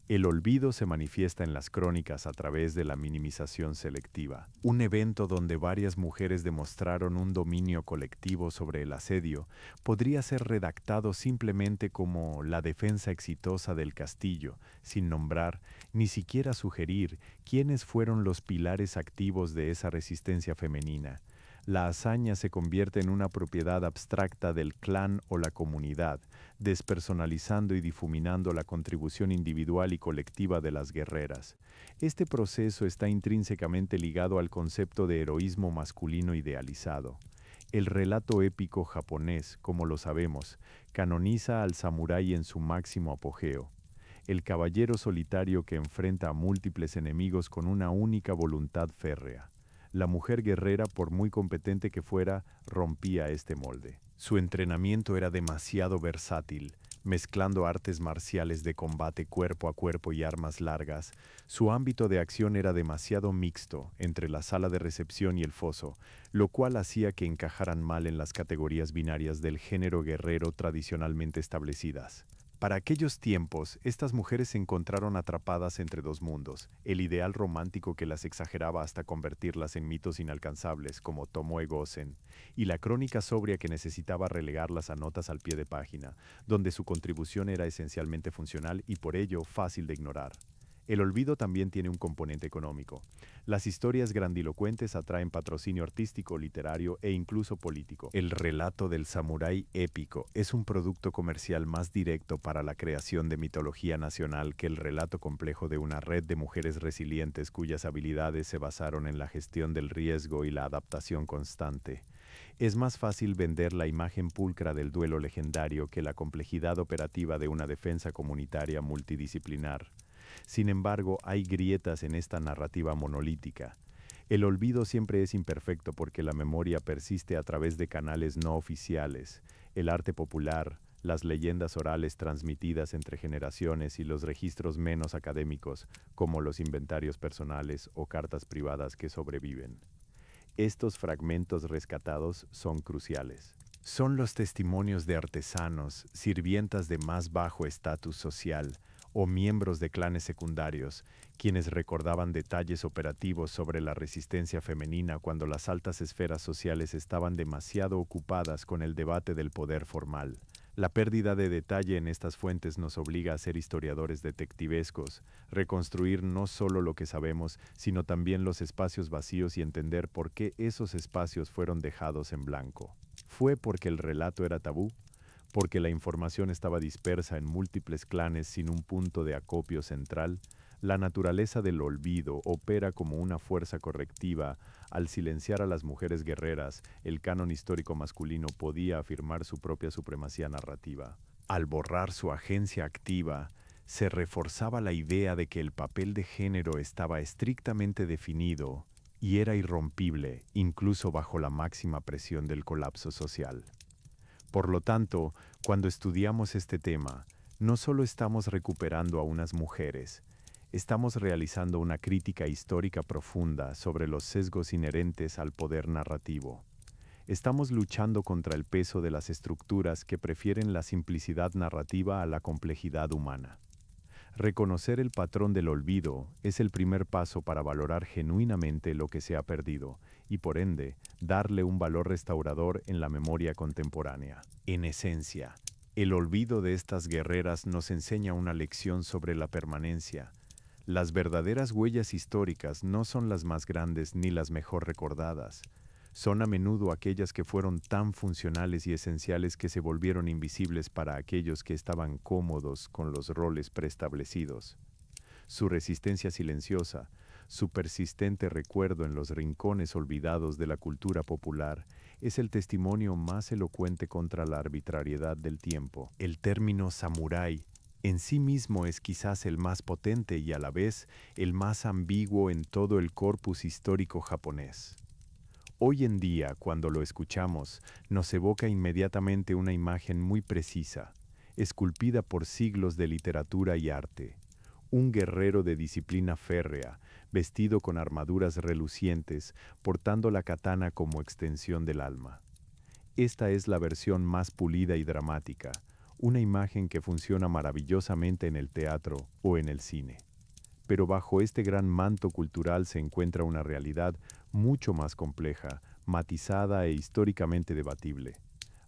El olvido se manifiesta en las crónicas a través de la minimización selectiva, un evento donde varias mujeres demostraron un dominio colectivo sobre el asedio podría ser redactado simplemente como la defensa exitosa del castillo, sin nombrar, ni siquiera sugerir quiénes fueron los pilares activos de esa resistencia femenina. La hazaña se convierte en una propiedad abstracta del clan o la comunidad, despersonalizando y difuminando la contribución individual y colectiva de las guerreras. Este proceso está intrínsecamente ligado al concepto de heroísmo masculino idealizado. El relato épico japonés, como lo sabemos, canoniza al samurái en su máximo apogeo. El caballero solitario que enfrenta a múltiples enemigos con una única voluntad férrea. La mujer guerrera, por muy competente que fuera, rompía este molde. Su entrenamiento era demasiado versátil, mezclando artes marciales de combate cuerpo a cuerpo y armas largas. Su ámbito de acción era demasiado mixto entre la sala de recepción y el foso, lo cual hacía que encajaran mal en las categorías binarias del género guerrero tradicionalmente establecidas. Para aquellos tiempos, estas mujeres se encontraron atrapadas entre dos mundos, el ideal romántico que las exageraba hasta convertirlas en mitos inalcanzables como Tomoe Gosen, y la crónica sobria que necesitaba relegarlas a notas al pie de página, donde su contribución era esencialmente funcional y por ello fácil de ignorar. El olvido también tiene un componente económico. Las historias grandilocuentes atraen patrocinio artístico, literario e incluso político. El relato del samurái épico es un producto comercial más directo para la creación de mitología nacional que el relato complejo de una red de mujeres resilientes cuyas habilidades se basaron en la gestión del riesgo y la adaptación constante. Es más fácil vender la imagen pulcra del duelo legendario que la complejidad operativa de una defensa comunitaria multidisciplinar. Sin embargo, hay grietas en esta narrativa monolítica. El olvido siempre es imperfecto porque la memoria persiste a través de canales no oficiales, el arte popular, las leyendas orales transmitidas entre generaciones y los registros menos académicos, como los inventarios personales o cartas privadas que sobreviven. Estos fragmentos rescatados son cruciales. Son los testimonios de artesanos, sirvientas de más bajo estatus social, o miembros de clanes secundarios, quienes recordaban detalles operativos sobre la resistencia femenina cuando las altas esferas sociales estaban demasiado ocupadas con el debate del poder formal. La pérdida de detalle en estas fuentes nos obliga a ser historiadores detectivescos, reconstruir no solo lo que sabemos, sino también los espacios vacíos y entender por qué esos espacios fueron dejados en blanco. ¿Fue porque el relato era tabú? ¿Porque la información estaba dispersa en múltiples clanes sin un punto de acopio central? La naturaleza del olvido opera como una fuerza correctiva. Al silenciar a las mujeres guerreras, el canon histórico masculino podía afirmar su propia supremacía narrativa. Al borrar su agencia activa, se reforzaba la idea de que el papel de género estaba estrictamente definido y era irrompible, incluso bajo la máxima presión del colapso social. Por lo tanto, cuando estudiamos este tema, no solo estamos recuperando a unas mujeres, estamos realizando una crítica histórica profunda sobre los sesgos inherentes al poder narrativo. Estamos luchando contra el peso de las estructuras que prefieren la simplicidad narrativa a la complejidad humana. Reconocer el patrón del olvido es el primer paso para valorar genuinamente lo que se ha perdido y, por ende, darle un valor restaurador en la memoria contemporánea. En esencia, el olvido de estas guerreras nos enseña una lección sobre la permanencia. Las verdaderas huellas históricas no son las más grandes ni las mejor recordadas. Son a menudo aquellas que fueron tan funcionales y esenciales que se volvieron invisibles para aquellos que estaban cómodos con los roles preestablecidos. Su resistencia silenciosa, Su persistente recuerdo en los rincones olvidados de la cultura popular es el testimonio más elocuente contra la arbitrariedad del tiempo. El término samurái en sí mismo es quizás el más potente y a la vez el más ambiguo en todo el corpus histórico japonés. Hoy en día, cuando lo escuchamos, nos evoca inmediatamente una imagen muy precisa, esculpida por siglos de literatura y arte. Un guerrero de disciplina férrea, vestido con armaduras relucientes, portando la katana como extensión del alma. Esta es la versión más pulida y dramática, una imagen que funciona maravillosamente en el teatro o en el cine. Pero bajo este gran manto cultural se encuentra una realidad mucho más compleja, matizada e históricamente debatible.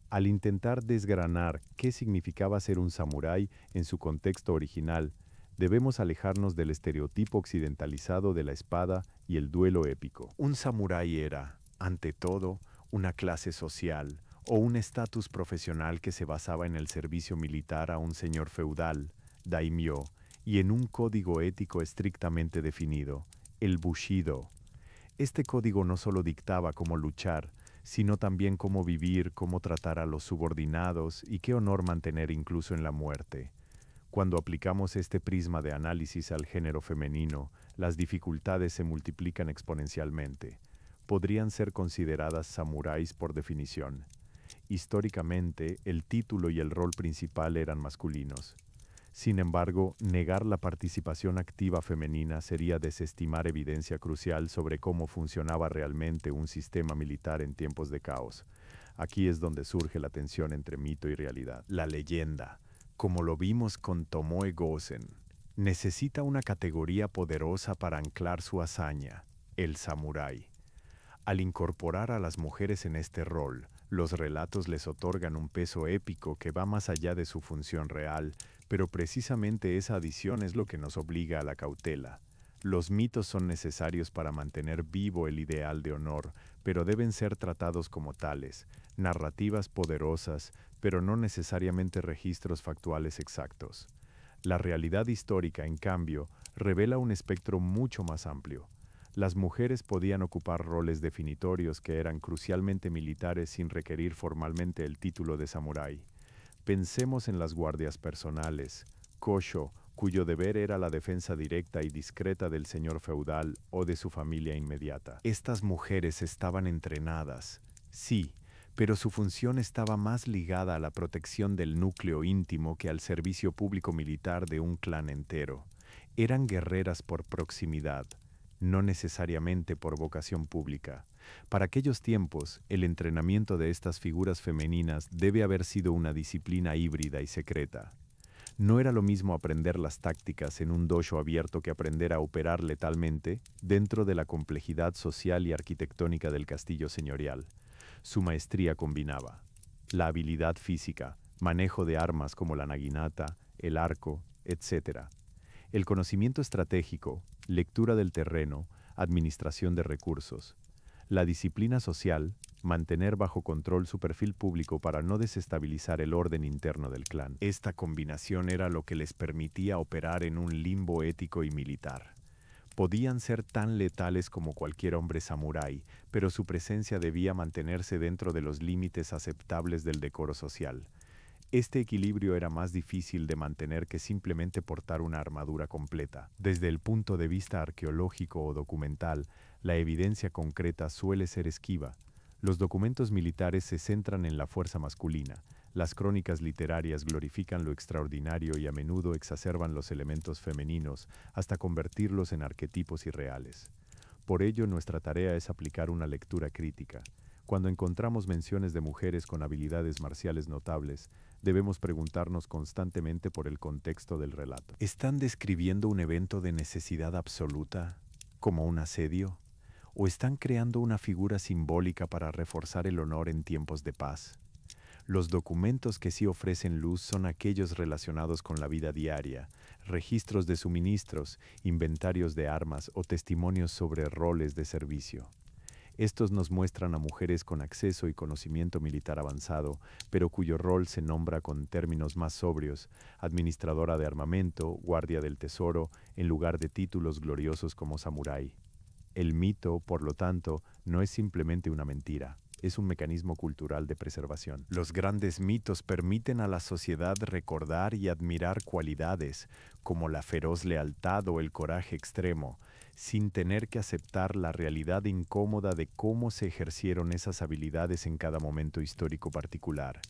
Al intentar desgranar qué significaba ser un samurái en su contexto original, debemos alejarnos del estereotipo occidentalizado de la espada y el duelo épico. Un samurái era, ante todo, una clase social o un estatus profesional que se basaba en el servicio militar a un señor feudal, daimyo, y en un código ético estrictamente definido, el Bushido. Este código no solo dictaba cómo luchar, sino también cómo vivir, cómo tratar a los subordinados y qué honor mantener incluso en la muerte. Cuando aplicamos este prisma de análisis al género femenino, las dificultades se multiplican exponencialmente. Podrían ser consideradas samuráis por definición. Históricamente, el título y el rol principal eran masculinos. Sin embargo, negar la participación activa femenina sería desestimar evidencia crucial sobre cómo funcionaba realmente un sistema militar en tiempos de caos. Aquí es donde surge la tensión entre mito y realidad. La leyenda, como lo vimos con Tomoe Gosen, necesita una categoría poderosa para anclar su hazaña, el samurái. Al incorporar a las mujeres en este rol, los relatos les otorgan un peso épico que va más allá de su función real, pero precisamente esa adición es lo que nos obliga a la cautela. Los mitos son necesarios para mantener vivo el ideal de honor, pero deben ser tratados como tales, narrativas poderosas, pero no necesariamente registros factuales exactos. La realidad histórica, en cambio, revela un espectro mucho más amplio. Las mujeres podían ocupar roles definitorios que eran crucialmente militares sin requerir formalmente el título de samurái. Pensemos en las guardias personales, kosho, cuyo deber era la defensa directa y discreta del señor feudal o de su familia inmediata. Estas mujeres estaban entrenadas, sí, pero su función estaba más ligada a la protección del núcleo íntimo que al servicio público militar de un clan entero. Eran guerreras por proximidad, no necesariamente por vocación pública. Para aquellos tiempos, el entrenamiento de estas figuras femeninas debe haber sido una disciplina híbrida y secreta. No era lo mismo aprender las tácticas en un dojo abierto que aprender a operar letalmente dentro de la complejidad social y arquitectónica del castillo señorial. Su maestría combinaba la habilidad física, manejo de armas como la naginata, el arco, etc., el conocimiento estratégico, lectura del terreno, administración de recursos. La disciplina social, mantener bajo control su perfil público para no desestabilizar el orden interno del clan. Esta combinación era lo que les permitía operar en un limbo ético y militar. Podían ser tan letales como cualquier hombre samurái, pero su presencia debía mantenerse dentro de los límites aceptables del decoro social. Este equilibrio era más difícil de mantener que simplemente portar una armadura completa. Desde el punto de vista arqueológico o documental, la evidencia concreta suele ser esquiva. Los documentos militares se centran en la fuerza masculina. Las crónicas literarias glorifican lo extraordinario y a menudo exacerban los elementos femeninos hasta convertirlos en arquetipos irreales. Por ello, nuestra tarea es aplicar una lectura crítica. Cuando encontramos menciones de mujeres con habilidades marciales notables, debemos preguntarnos constantemente por el contexto del relato. ¿Están describiendo un evento de necesidad absoluta, como un asedio? ¿O están creando una figura simbólica para reforzar el honor en tiempos de paz? Los documentos que sí ofrecen luz son aquellos relacionados con la vida diaria, registros de suministros, inventarios de armas o testimonios sobre roles de servicio. Estos nos muestran a mujeres con acceso y conocimiento militar avanzado, pero cuyo rol se nombra con términos más sobrios: administradora de armamento, guardia del tesoro, en lugar de títulos gloriosos como samurái. El mito, por lo tanto, no es simplemente una mentira, es un mecanismo cultural de preservación. Los grandes mitos permiten a la sociedad recordar y admirar cualidades como la feroz lealtad o el coraje extremo, sin tener que aceptar la realidad incómoda de cómo se ejercieron esas habilidades en cada momento histórico particular.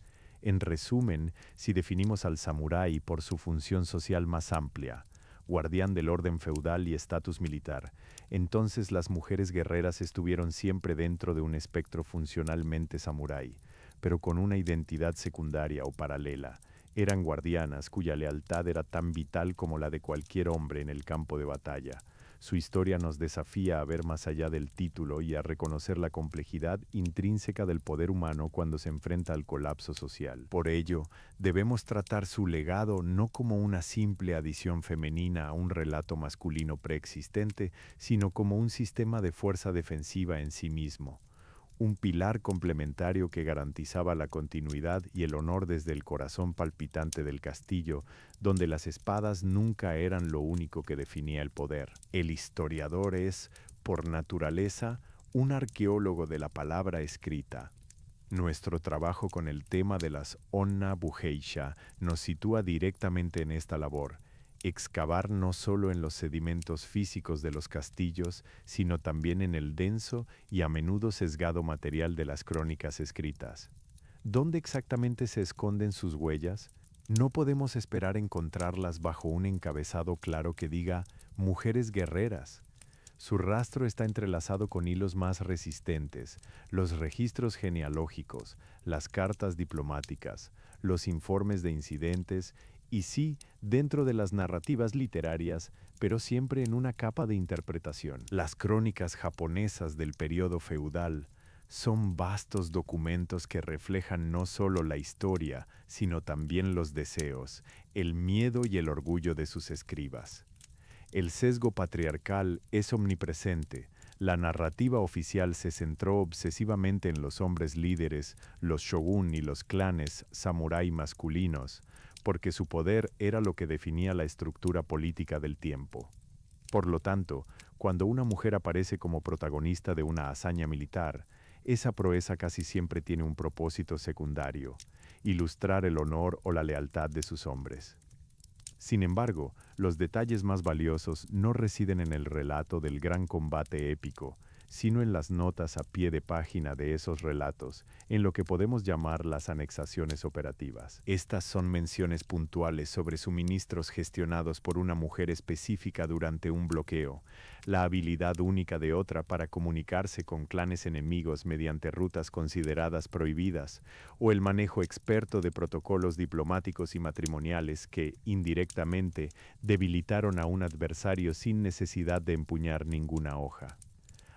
En resumen, si definimos al samurái por su función social más amplia, guardián del orden feudal y estatus militar, entonces las mujeres guerreras estuvieron siempre dentro de un espectro funcionalmente samurái, pero con una identidad secundaria o paralela. Eran guardianas cuya lealtad era tan vital como la de cualquier hombre en el campo de batalla. Su historia nos desafía a ver más allá del título y a reconocer la complejidad intrínseca del poder humano cuando se enfrenta al colapso social. Por ello, debemos tratar su legado no como una simple adición femenina a un relato masculino preexistente, sino como un sistema de fuerza defensiva en sí mismo, un pilar complementario que garantizaba la continuidad y el honor desde el corazón palpitante del castillo, donde las espadas nunca eran lo único que definía el poder. El historiador es, por naturaleza, un arqueólogo de la palabra escrita. Nuestro trabajo con el tema de las Onna Bugeisha nos sitúa directamente en esta labor: excavar no solo en los sedimentos físicos de los castillos, sino también en el denso y a menudo sesgado material de las crónicas escritas. ¿Dónde exactamente se esconden sus huellas? No podemos esperar encontrarlas bajo un encabezado claro que diga «mujeres guerreras». Su rastro está entrelazado con hilos más resistentes: los registros genealógicos, las cartas diplomáticas, los informes de incidentes y sí, dentro de las narrativas literarias, pero siempre en una capa de interpretación. Las crónicas japonesas del periodo feudal son vastos documentos que reflejan no solo la historia, sino también los deseos, el miedo y el orgullo de sus escribas. El sesgo patriarcal es omnipresente. La narrativa oficial se centró obsesivamente en los hombres líderes, los shogun y los clanes samurái masculinos, porque su poder era lo que definía la estructura política del tiempo. Por lo tanto, cuando una mujer aparece como protagonista de una hazaña militar, esa proeza casi siempre tiene un propósito secundario: ilustrar el honor o la lealtad de sus hombres. Sin embargo, los detalles más valiosos no residen en el relato del gran combate épico, sino en las notas a pie de página de esos relatos, en lo que podemos llamar las anexaciones operativas. Estas son menciones puntuales sobre suministros gestionados por una mujer específica durante un bloqueo, la habilidad única de otra para comunicarse con clanes enemigos mediante rutas consideradas prohibidas, o el manejo experto de protocolos diplomáticos y matrimoniales que, indirectamente, debilitaron a un adversario sin necesidad de empuñar ninguna hoja.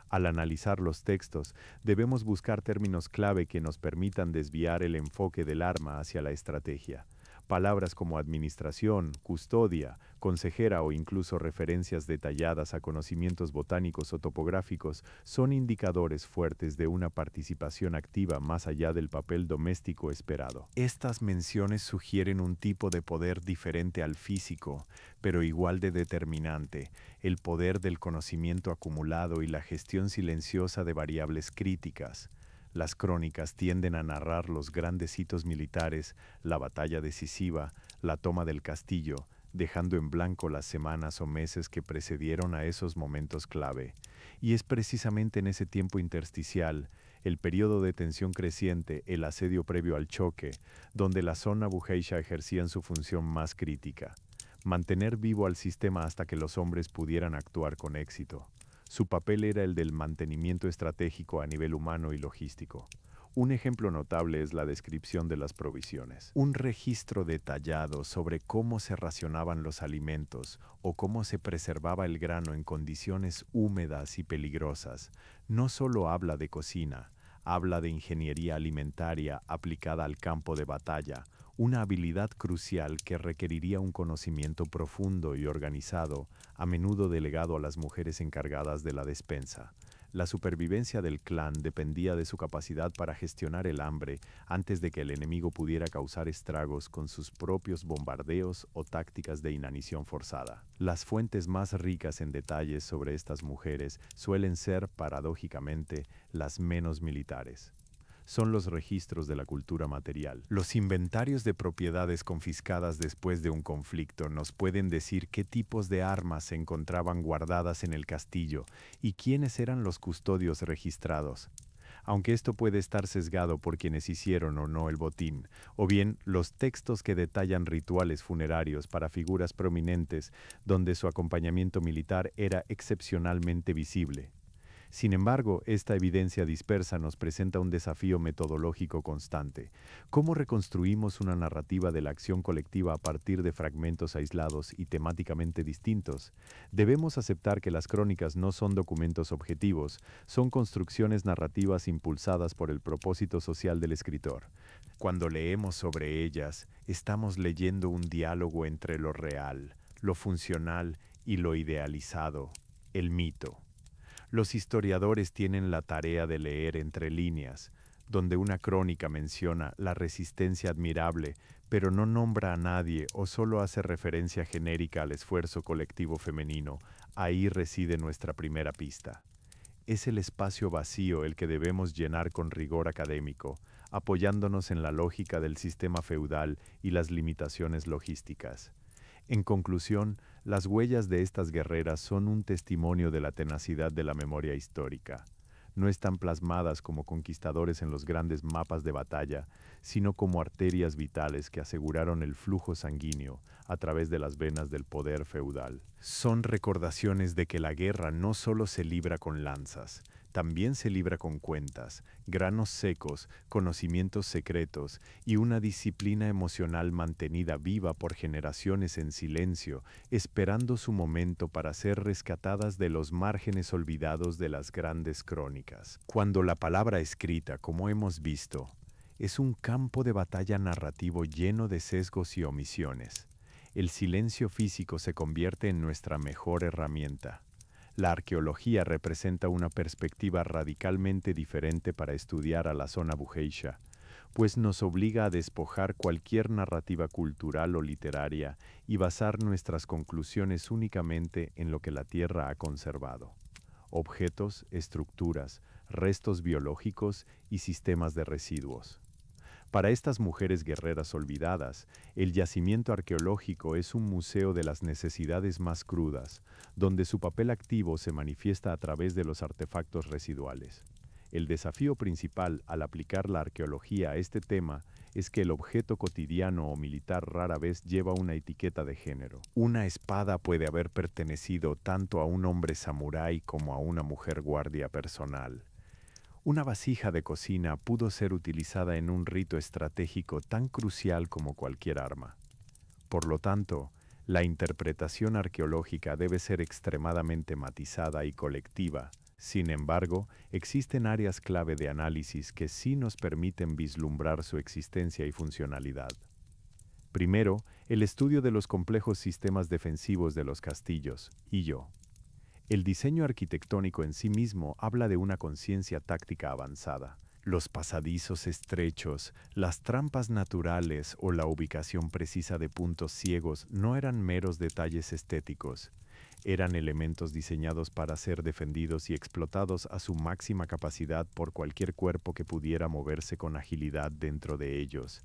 Al analizar los textos, debemos buscar términos clave que nos permitan desviar el enfoque del arma hacia la estrategia. Palabras como administración, custodia, consejera o incluso referencias detalladas a conocimientos botánicos o topográficos son indicadores fuertes de una participación activa más allá del papel doméstico esperado. Estas menciones sugieren un tipo de poder diferente al físico, pero igual de determinante: el poder del conocimiento acumulado y la gestión silenciosa de variables críticas. Las crónicas tienden a narrar los grandes hitos militares, la batalla decisiva, la toma del castillo, dejando en blanco las semanas o meses que precedieron a esos momentos clave. Y es precisamente en ese tiempo intersticial, el periodo de tensión creciente, el asedio previo al choque, donde las Onna Bugeisha ejercían su función más crítica: mantener vivo al sistema hasta que los hombres pudieran actuar con éxito. Su papel era el del mantenimiento estratégico a nivel humano y logístico. Un ejemplo notable es la descripción de las provisiones. Un registro detallado sobre cómo se racionaban los alimentos o cómo se preservaba el grano en condiciones húmedas y peligrosas no solo habla de cocina, habla de ingeniería alimentaria aplicada al campo de batalla, una habilidad crucial que requeriría un conocimiento profundo y organizado, a menudo delegado a las mujeres encargadas de la despensa. La supervivencia del clan dependía de su capacidad para gestionar el hambre antes de que el enemigo pudiera causar estragos con sus propios bombardeos o tácticas de inanición forzada. Las fuentes más ricas en detalles sobre estas mujeres suelen ser, paradójicamente, las menos militares. Son los registros de la cultura material. Los inventarios de propiedades confiscadas después de un conflicto nos pueden decir qué tipos de armas se encontraban guardadas en el castillo y quiénes eran los custodios registrados. Aunque esto puede estar sesgado por quienes hicieron o no el botín, o bien los textos que detallan rituales funerarios para figuras prominentes donde su acompañamiento militar era excepcionalmente visible. Sin embargo, esta evidencia dispersa nos presenta un desafío metodológico constante. ¿Cómo reconstruimos una narrativa de la acción colectiva a partir de fragmentos aislados y temáticamente distintos? Debemos aceptar que las crónicas no son documentos objetivos, son construcciones narrativas impulsadas por el propósito social del escritor. Cuando leemos sobre ellas, estamos leyendo un diálogo entre lo real, lo funcional y lo idealizado, el mito. Los historiadores tienen la tarea de leer entre líneas, donde una crónica menciona la resistencia admirable, pero no nombra a nadie o solo hace referencia genérica al esfuerzo colectivo femenino. Ahí reside nuestra primera pista. Es el espacio vacío el que debemos llenar con rigor académico, apoyándonos en la lógica del sistema feudal y las limitaciones logísticas. En conclusión, las huellas de estas guerreras son un testimonio de la tenacidad de la memoria histórica. No están plasmadas como conquistadores en los grandes mapas de batalla, sino como arterias vitales que aseguraron el flujo sanguíneo a través de las venas del poder feudal. Son recordaciones de que la guerra no solo se libra con lanzas, también se libra con cuentas, granos secos, conocimientos secretos y una disciplina emocional mantenida viva por generaciones en silencio, esperando su momento para ser rescatadas de los márgenes olvidados de las grandes crónicas. Cuando la palabra escrita, como hemos visto, es un campo de batalla narrativo lleno de sesgos y omisiones, el silencio físico se convierte en nuestra mejor herramienta. La arqueología representa una perspectiva radicalmente diferente para estudiar a la zona bujeisha, pues nos obliga a despojar cualquier narrativa cultural o literaria y basar nuestras conclusiones únicamente en lo que la Tierra ha conservado: objetos, estructuras, restos biológicos y sistemas de residuos. Para estas mujeres guerreras olvidadas, el yacimiento arqueológico es un museo de las necesidades más crudas, donde su papel activo se manifiesta a través de los artefactos residuales. El desafío principal al aplicar la arqueología a este tema es que el objeto cotidiano o militar rara vez lleva una etiqueta de género. Una espada puede haber pertenecido tanto a un hombre samurái como a una mujer guardia personal. Una vasija de cocina pudo ser utilizada en un rito estratégico tan crucial como cualquier arma. Por lo tanto, la interpretación arqueológica debe ser extremadamente matizada y colectiva. Sin embargo, existen áreas clave de análisis que sí nos permiten vislumbrar su existencia y funcionalidad. Primero, el estudio de los complejos sistemas defensivos de los castillos, El diseño arquitectónico en sí mismo habla de una conciencia táctica avanzada. Los pasadizos estrechos, las trampas naturales o la ubicación precisa de puntos ciegos no eran meros detalles estéticos. Eran elementos diseñados para ser defendidos y explotados a su máxima capacidad por cualquier cuerpo que pudiera moverse con agilidad dentro de ellos.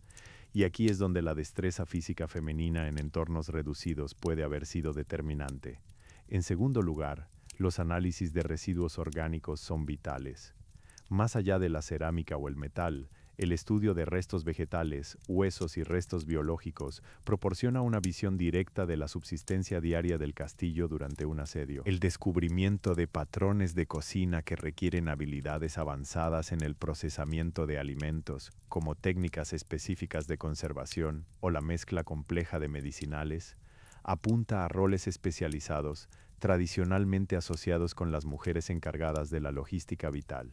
Y aquí es donde la destreza física femenina en entornos reducidos puede haber sido determinante. En segundo lugar, los análisis de residuos orgánicos son vitales. Más allá de la cerámica o el metal, el estudio de restos vegetales, huesos y restos biológicos proporciona una visión directa de la subsistencia diaria del castillo durante un asedio. El descubrimiento de patrones de cocina que requieren habilidades avanzadas en el procesamiento de alimentos, como técnicas específicas de conservación o la mezcla compleja de medicinales, apunta a roles especializados tradicionalmente asociados con las mujeres encargadas de la logística vital.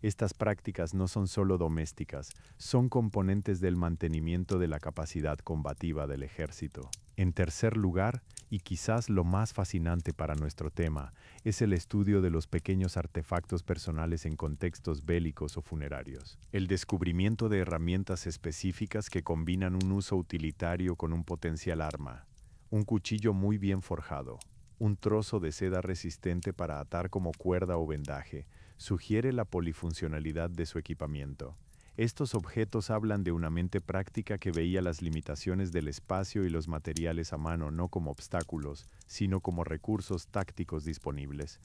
Estas prácticas no son solo domésticas, son componentes del mantenimiento de la capacidad combativa del ejército. En tercer lugar, y quizás lo más fascinante para nuestro tema, es el estudio de los pequeños artefactos personales en contextos bélicos o funerarios. El descubrimiento de herramientas específicas que combinan un uso utilitario con un potencial arma. Un cuchillo muy bien forjado, un trozo de seda resistente para atar como cuerda o vendaje, sugiere la polifuncionalidad de su equipamiento. Estos objetos hablan de una mente práctica que veía las limitaciones del espacio y los materiales a mano no como obstáculos, sino como recursos tácticos disponibles.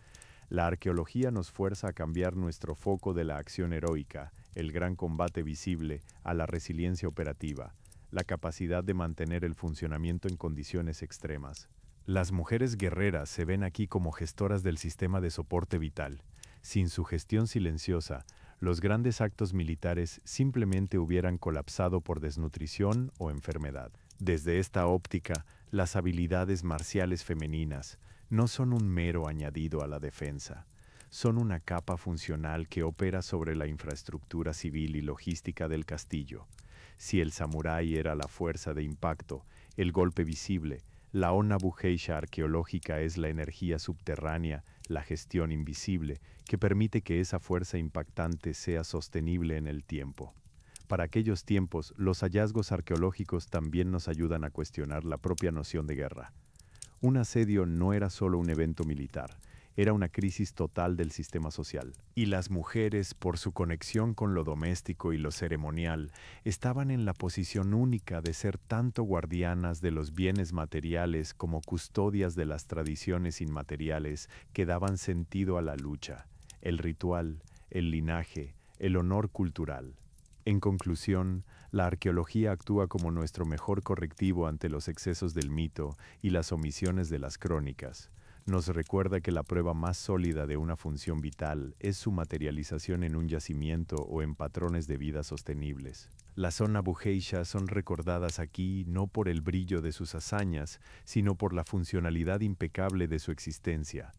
La arqueología nos fuerza a cambiar nuestro foco de la acción heroica, el gran combate visible, a la resiliencia operativa, la capacidad de mantener el funcionamiento en condiciones extremas. Las mujeres guerreras se ven aquí como gestoras del sistema de soporte vital. Sin su gestión silenciosa, los grandes actos militares simplemente hubieran colapsado por desnutrición o enfermedad. Desde esta óptica, las habilidades marciales femeninas no son un mero añadido a la defensa. Son una capa funcional que opera sobre la infraestructura civil y logística del castillo. Si el samurái era la fuerza de impacto, el golpe visible, la Onna Bugeisha arqueológica es la energía subterránea, la gestión invisible, que permite que esa fuerza impactante sea sostenible en el tiempo. Para aquellos tiempos, los hallazgos arqueológicos también nos ayudan a cuestionar la propia noción de guerra. Un asedio no era solo un evento militar, era una crisis total del sistema social. Y las mujeres, por su conexión con lo doméstico y lo ceremonial, estaban en la posición única de ser tanto guardianas de los bienes materiales como custodias de las tradiciones inmateriales que daban sentido a la lucha, el ritual, el linaje, el honor cultural. En conclusión, la arqueología actúa como nuestro mejor correctivo ante los excesos del mito y las omisiones de las crónicas. Nos recuerda que la prueba más sólida de una función vital es su materialización en un yacimiento o en patrones de vida sostenibles. Las Onna Bugeisha son recordadas aquí no por el brillo de sus hazañas, sino por la funcionalidad impecable de su existencia.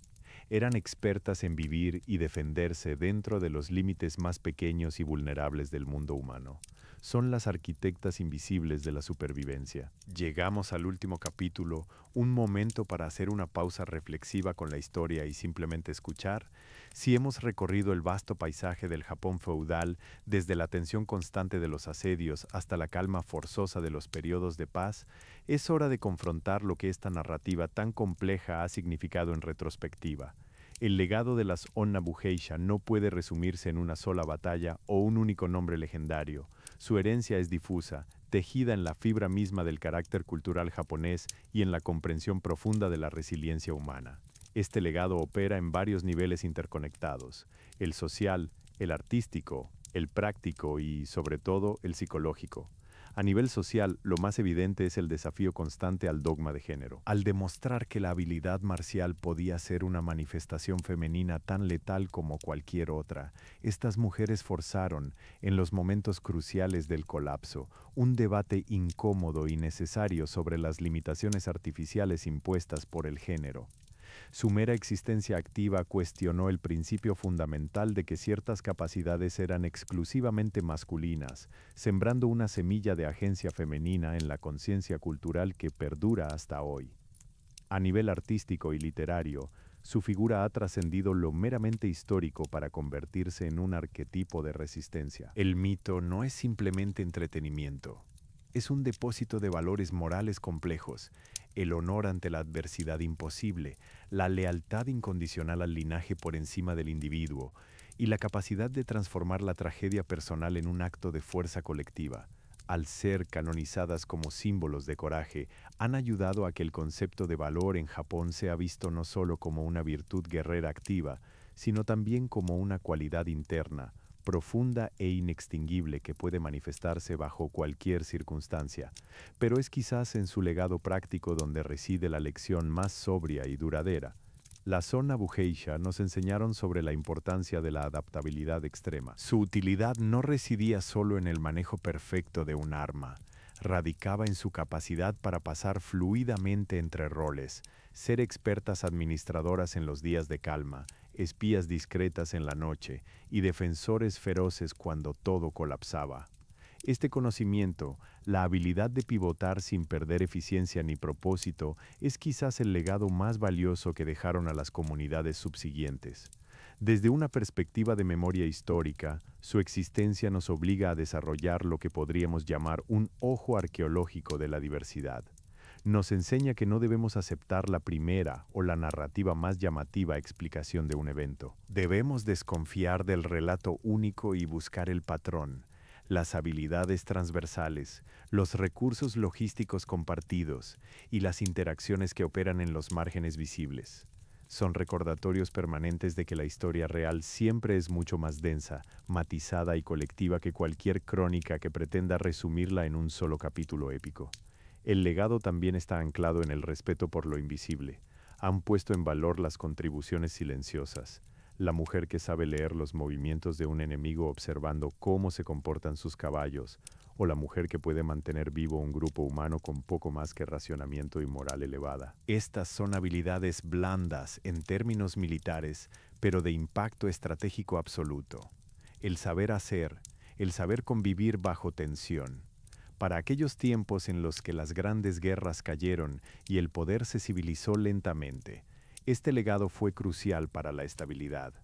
Eran expertas en vivir y defenderse dentro de los límites más pequeños y vulnerables del mundo humano. Son las arquitectas invisibles de la supervivencia. Llegamos al último capítulo, un momento para hacer una pausa reflexiva con la historia y simplemente escuchar. Si hemos recorrido el vasto paisaje del Japón feudal, desde la tensión constante de los asedios hasta la calma forzosa de los periodos de paz, es hora de confrontar lo que esta narrativa tan compleja ha significado en retrospectiva. El legado de las Onna Bugeisha no puede resumirse en una sola batalla o un único nombre legendario. Su herencia es difusa, tejida en la fibra misma del carácter cultural japonés y en la comprensión profunda de la resiliencia humana. Este legado opera en varios niveles interconectados: el social, el artístico, el práctico y, sobre todo, el psicológico. A nivel social, lo más evidente es el desafío constante al dogma de género. Al demostrar que la habilidad marcial podía ser una manifestación femenina tan letal como cualquier otra, estas mujeres forzaron, en los momentos cruciales del colapso, un debate incómodo y necesario sobre las limitaciones artificiales impuestas por el género. Su mera existencia activa cuestionó el principio fundamental de que ciertas capacidades eran exclusivamente masculinas, sembrando una semilla de agencia femenina en la conciencia cultural que perdura hasta hoy. A nivel artístico y literario, su figura ha trascendido lo meramente histórico para convertirse en un arquetipo de resistencia. El mito no es simplemente entretenimiento. Es un depósito de valores morales complejos: el honor ante la adversidad imposible, la lealtad incondicional al linaje por encima del individuo y la capacidad de transformar la tragedia personal en un acto de fuerza colectiva. Al ser canonizadas como símbolos de coraje, han ayudado a que el concepto de valor en Japón sea visto no solo como una virtud guerrera activa, sino también como una cualidad interna, profunda e inextinguible que puede manifestarse bajo cualquier circunstancia. Pero es quizás en su legado práctico donde reside la lección más sobria y duradera. Las Onna Bugeisha nos enseñaron sobre la importancia de la adaptabilidad extrema. Su utilidad no residía solo en el manejo perfecto de un arma, radicaba en su capacidad para pasar fluidamente entre roles, ser expertas administradoras en los días de calma, espías discretas en la noche y defensores feroces cuando todo colapsaba. Este conocimiento, la habilidad de pivotar sin perder eficiencia ni propósito, es quizás el legado más valioso que dejaron a las comunidades subsiguientes. Desde una perspectiva de memoria histórica, su existencia nos obliga a desarrollar lo que podríamos llamar un ojo arqueológico de la diversidad. Nos enseña que no debemos aceptar la primera o la narrativa más llamativa explicación de un evento. Debemos desconfiar del relato único y buscar el patrón, las habilidades transversales, los recursos logísticos compartidos y las interacciones que operan en los márgenes visibles. Son recordatorios permanentes de que la historia real siempre es mucho más densa, matizada y colectiva que cualquier crónica que pretenda resumirla en un solo capítulo épico. El legado también está anclado en el respeto por lo invisible. Han puesto en valor las contribuciones silenciosas. La mujer que sabe leer los movimientos de un enemigo observando cómo se comportan sus caballos, o la mujer que puede mantener vivo un grupo humano con poco más que racionamiento y moral elevada. Estas son habilidades blandas en términos militares, pero de impacto estratégico absoluto. El saber hacer, el saber convivir bajo tensión. Para aquellos tiempos en los que las grandes guerras cayeron y el poder se civilizó lentamente, este legado fue crucial para la estabilidad.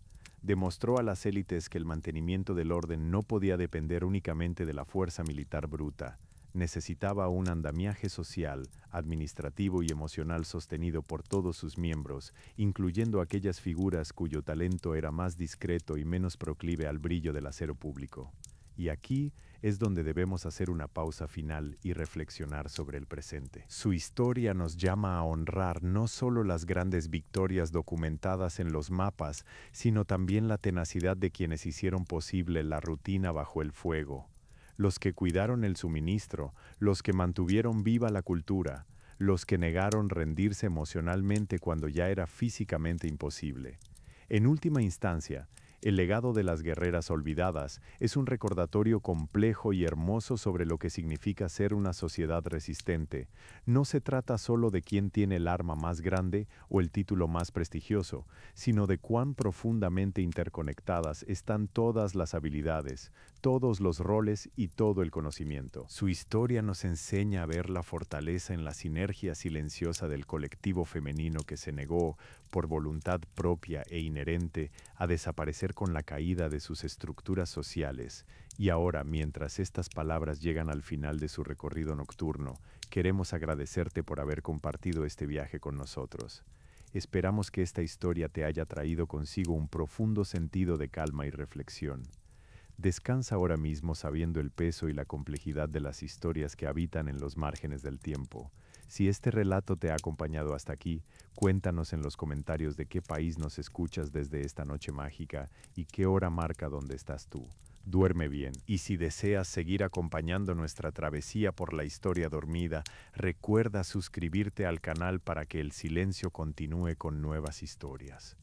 Demostró a las élites que el mantenimiento del orden no podía depender únicamente de la fuerza militar bruta. Necesitaba un andamiaje social, administrativo y emocional sostenido por todos sus miembros, incluyendo aquellas figuras cuyo talento era más discreto y menos proclive al brillo del acero público. Y aquí es donde debemos hacer una pausa final y reflexionar sobre el presente. Su historia nos llama a honrar no solo las grandes victorias documentadas en los mapas, sino también la tenacidad de quienes hicieron posible la rutina bajo el fuego. Los que cuidaron el suministro, los que mantuvieron viva la cultura, los que negaron rendirse emocionalmente cuando ya era físicamente imposible. En última instancia, el legado de las guerreras olvidadas es un recordatorio complejo y hermoso sobre lo que significa ser una sociedad resistente. No se trata solo de quién tiene el arma más grande o el título más prestigioso, sino de cuán profundamente interconectadas están todas las habilidades, todos los roles y todo el conocimiento. Su historia nos enseña a ver la fortaleza en la sinergia silenciosa del colectivo femenino que se negó, por voluntad propia e inherente, a desaparecer con la caída de sus estructuras sociales. Y ahora, mientras estas palabras llegan al final de su recorrido nocturno, queremos agradecerte por haber compartido este viaje con nosotros. Esperamos que esta historia te haya traído consigo un profundo sentido de calma y reflexión. Descansa ahora mismo sabiendo el peso y la complejidad de las historias que habitan en los márgenes del tiempo. Si este relato te ha acompañado hasta aquí, cuéntanos en los comentarios de qué país nos escuchas desde esta noche mágica y qué hora marca donde estás tú. Duerme bien, y si deseas seguir acompañando nuestra travesía por la historia dormida, recuerda suscribirte al canal para que el silencio continúe con nuevas historias.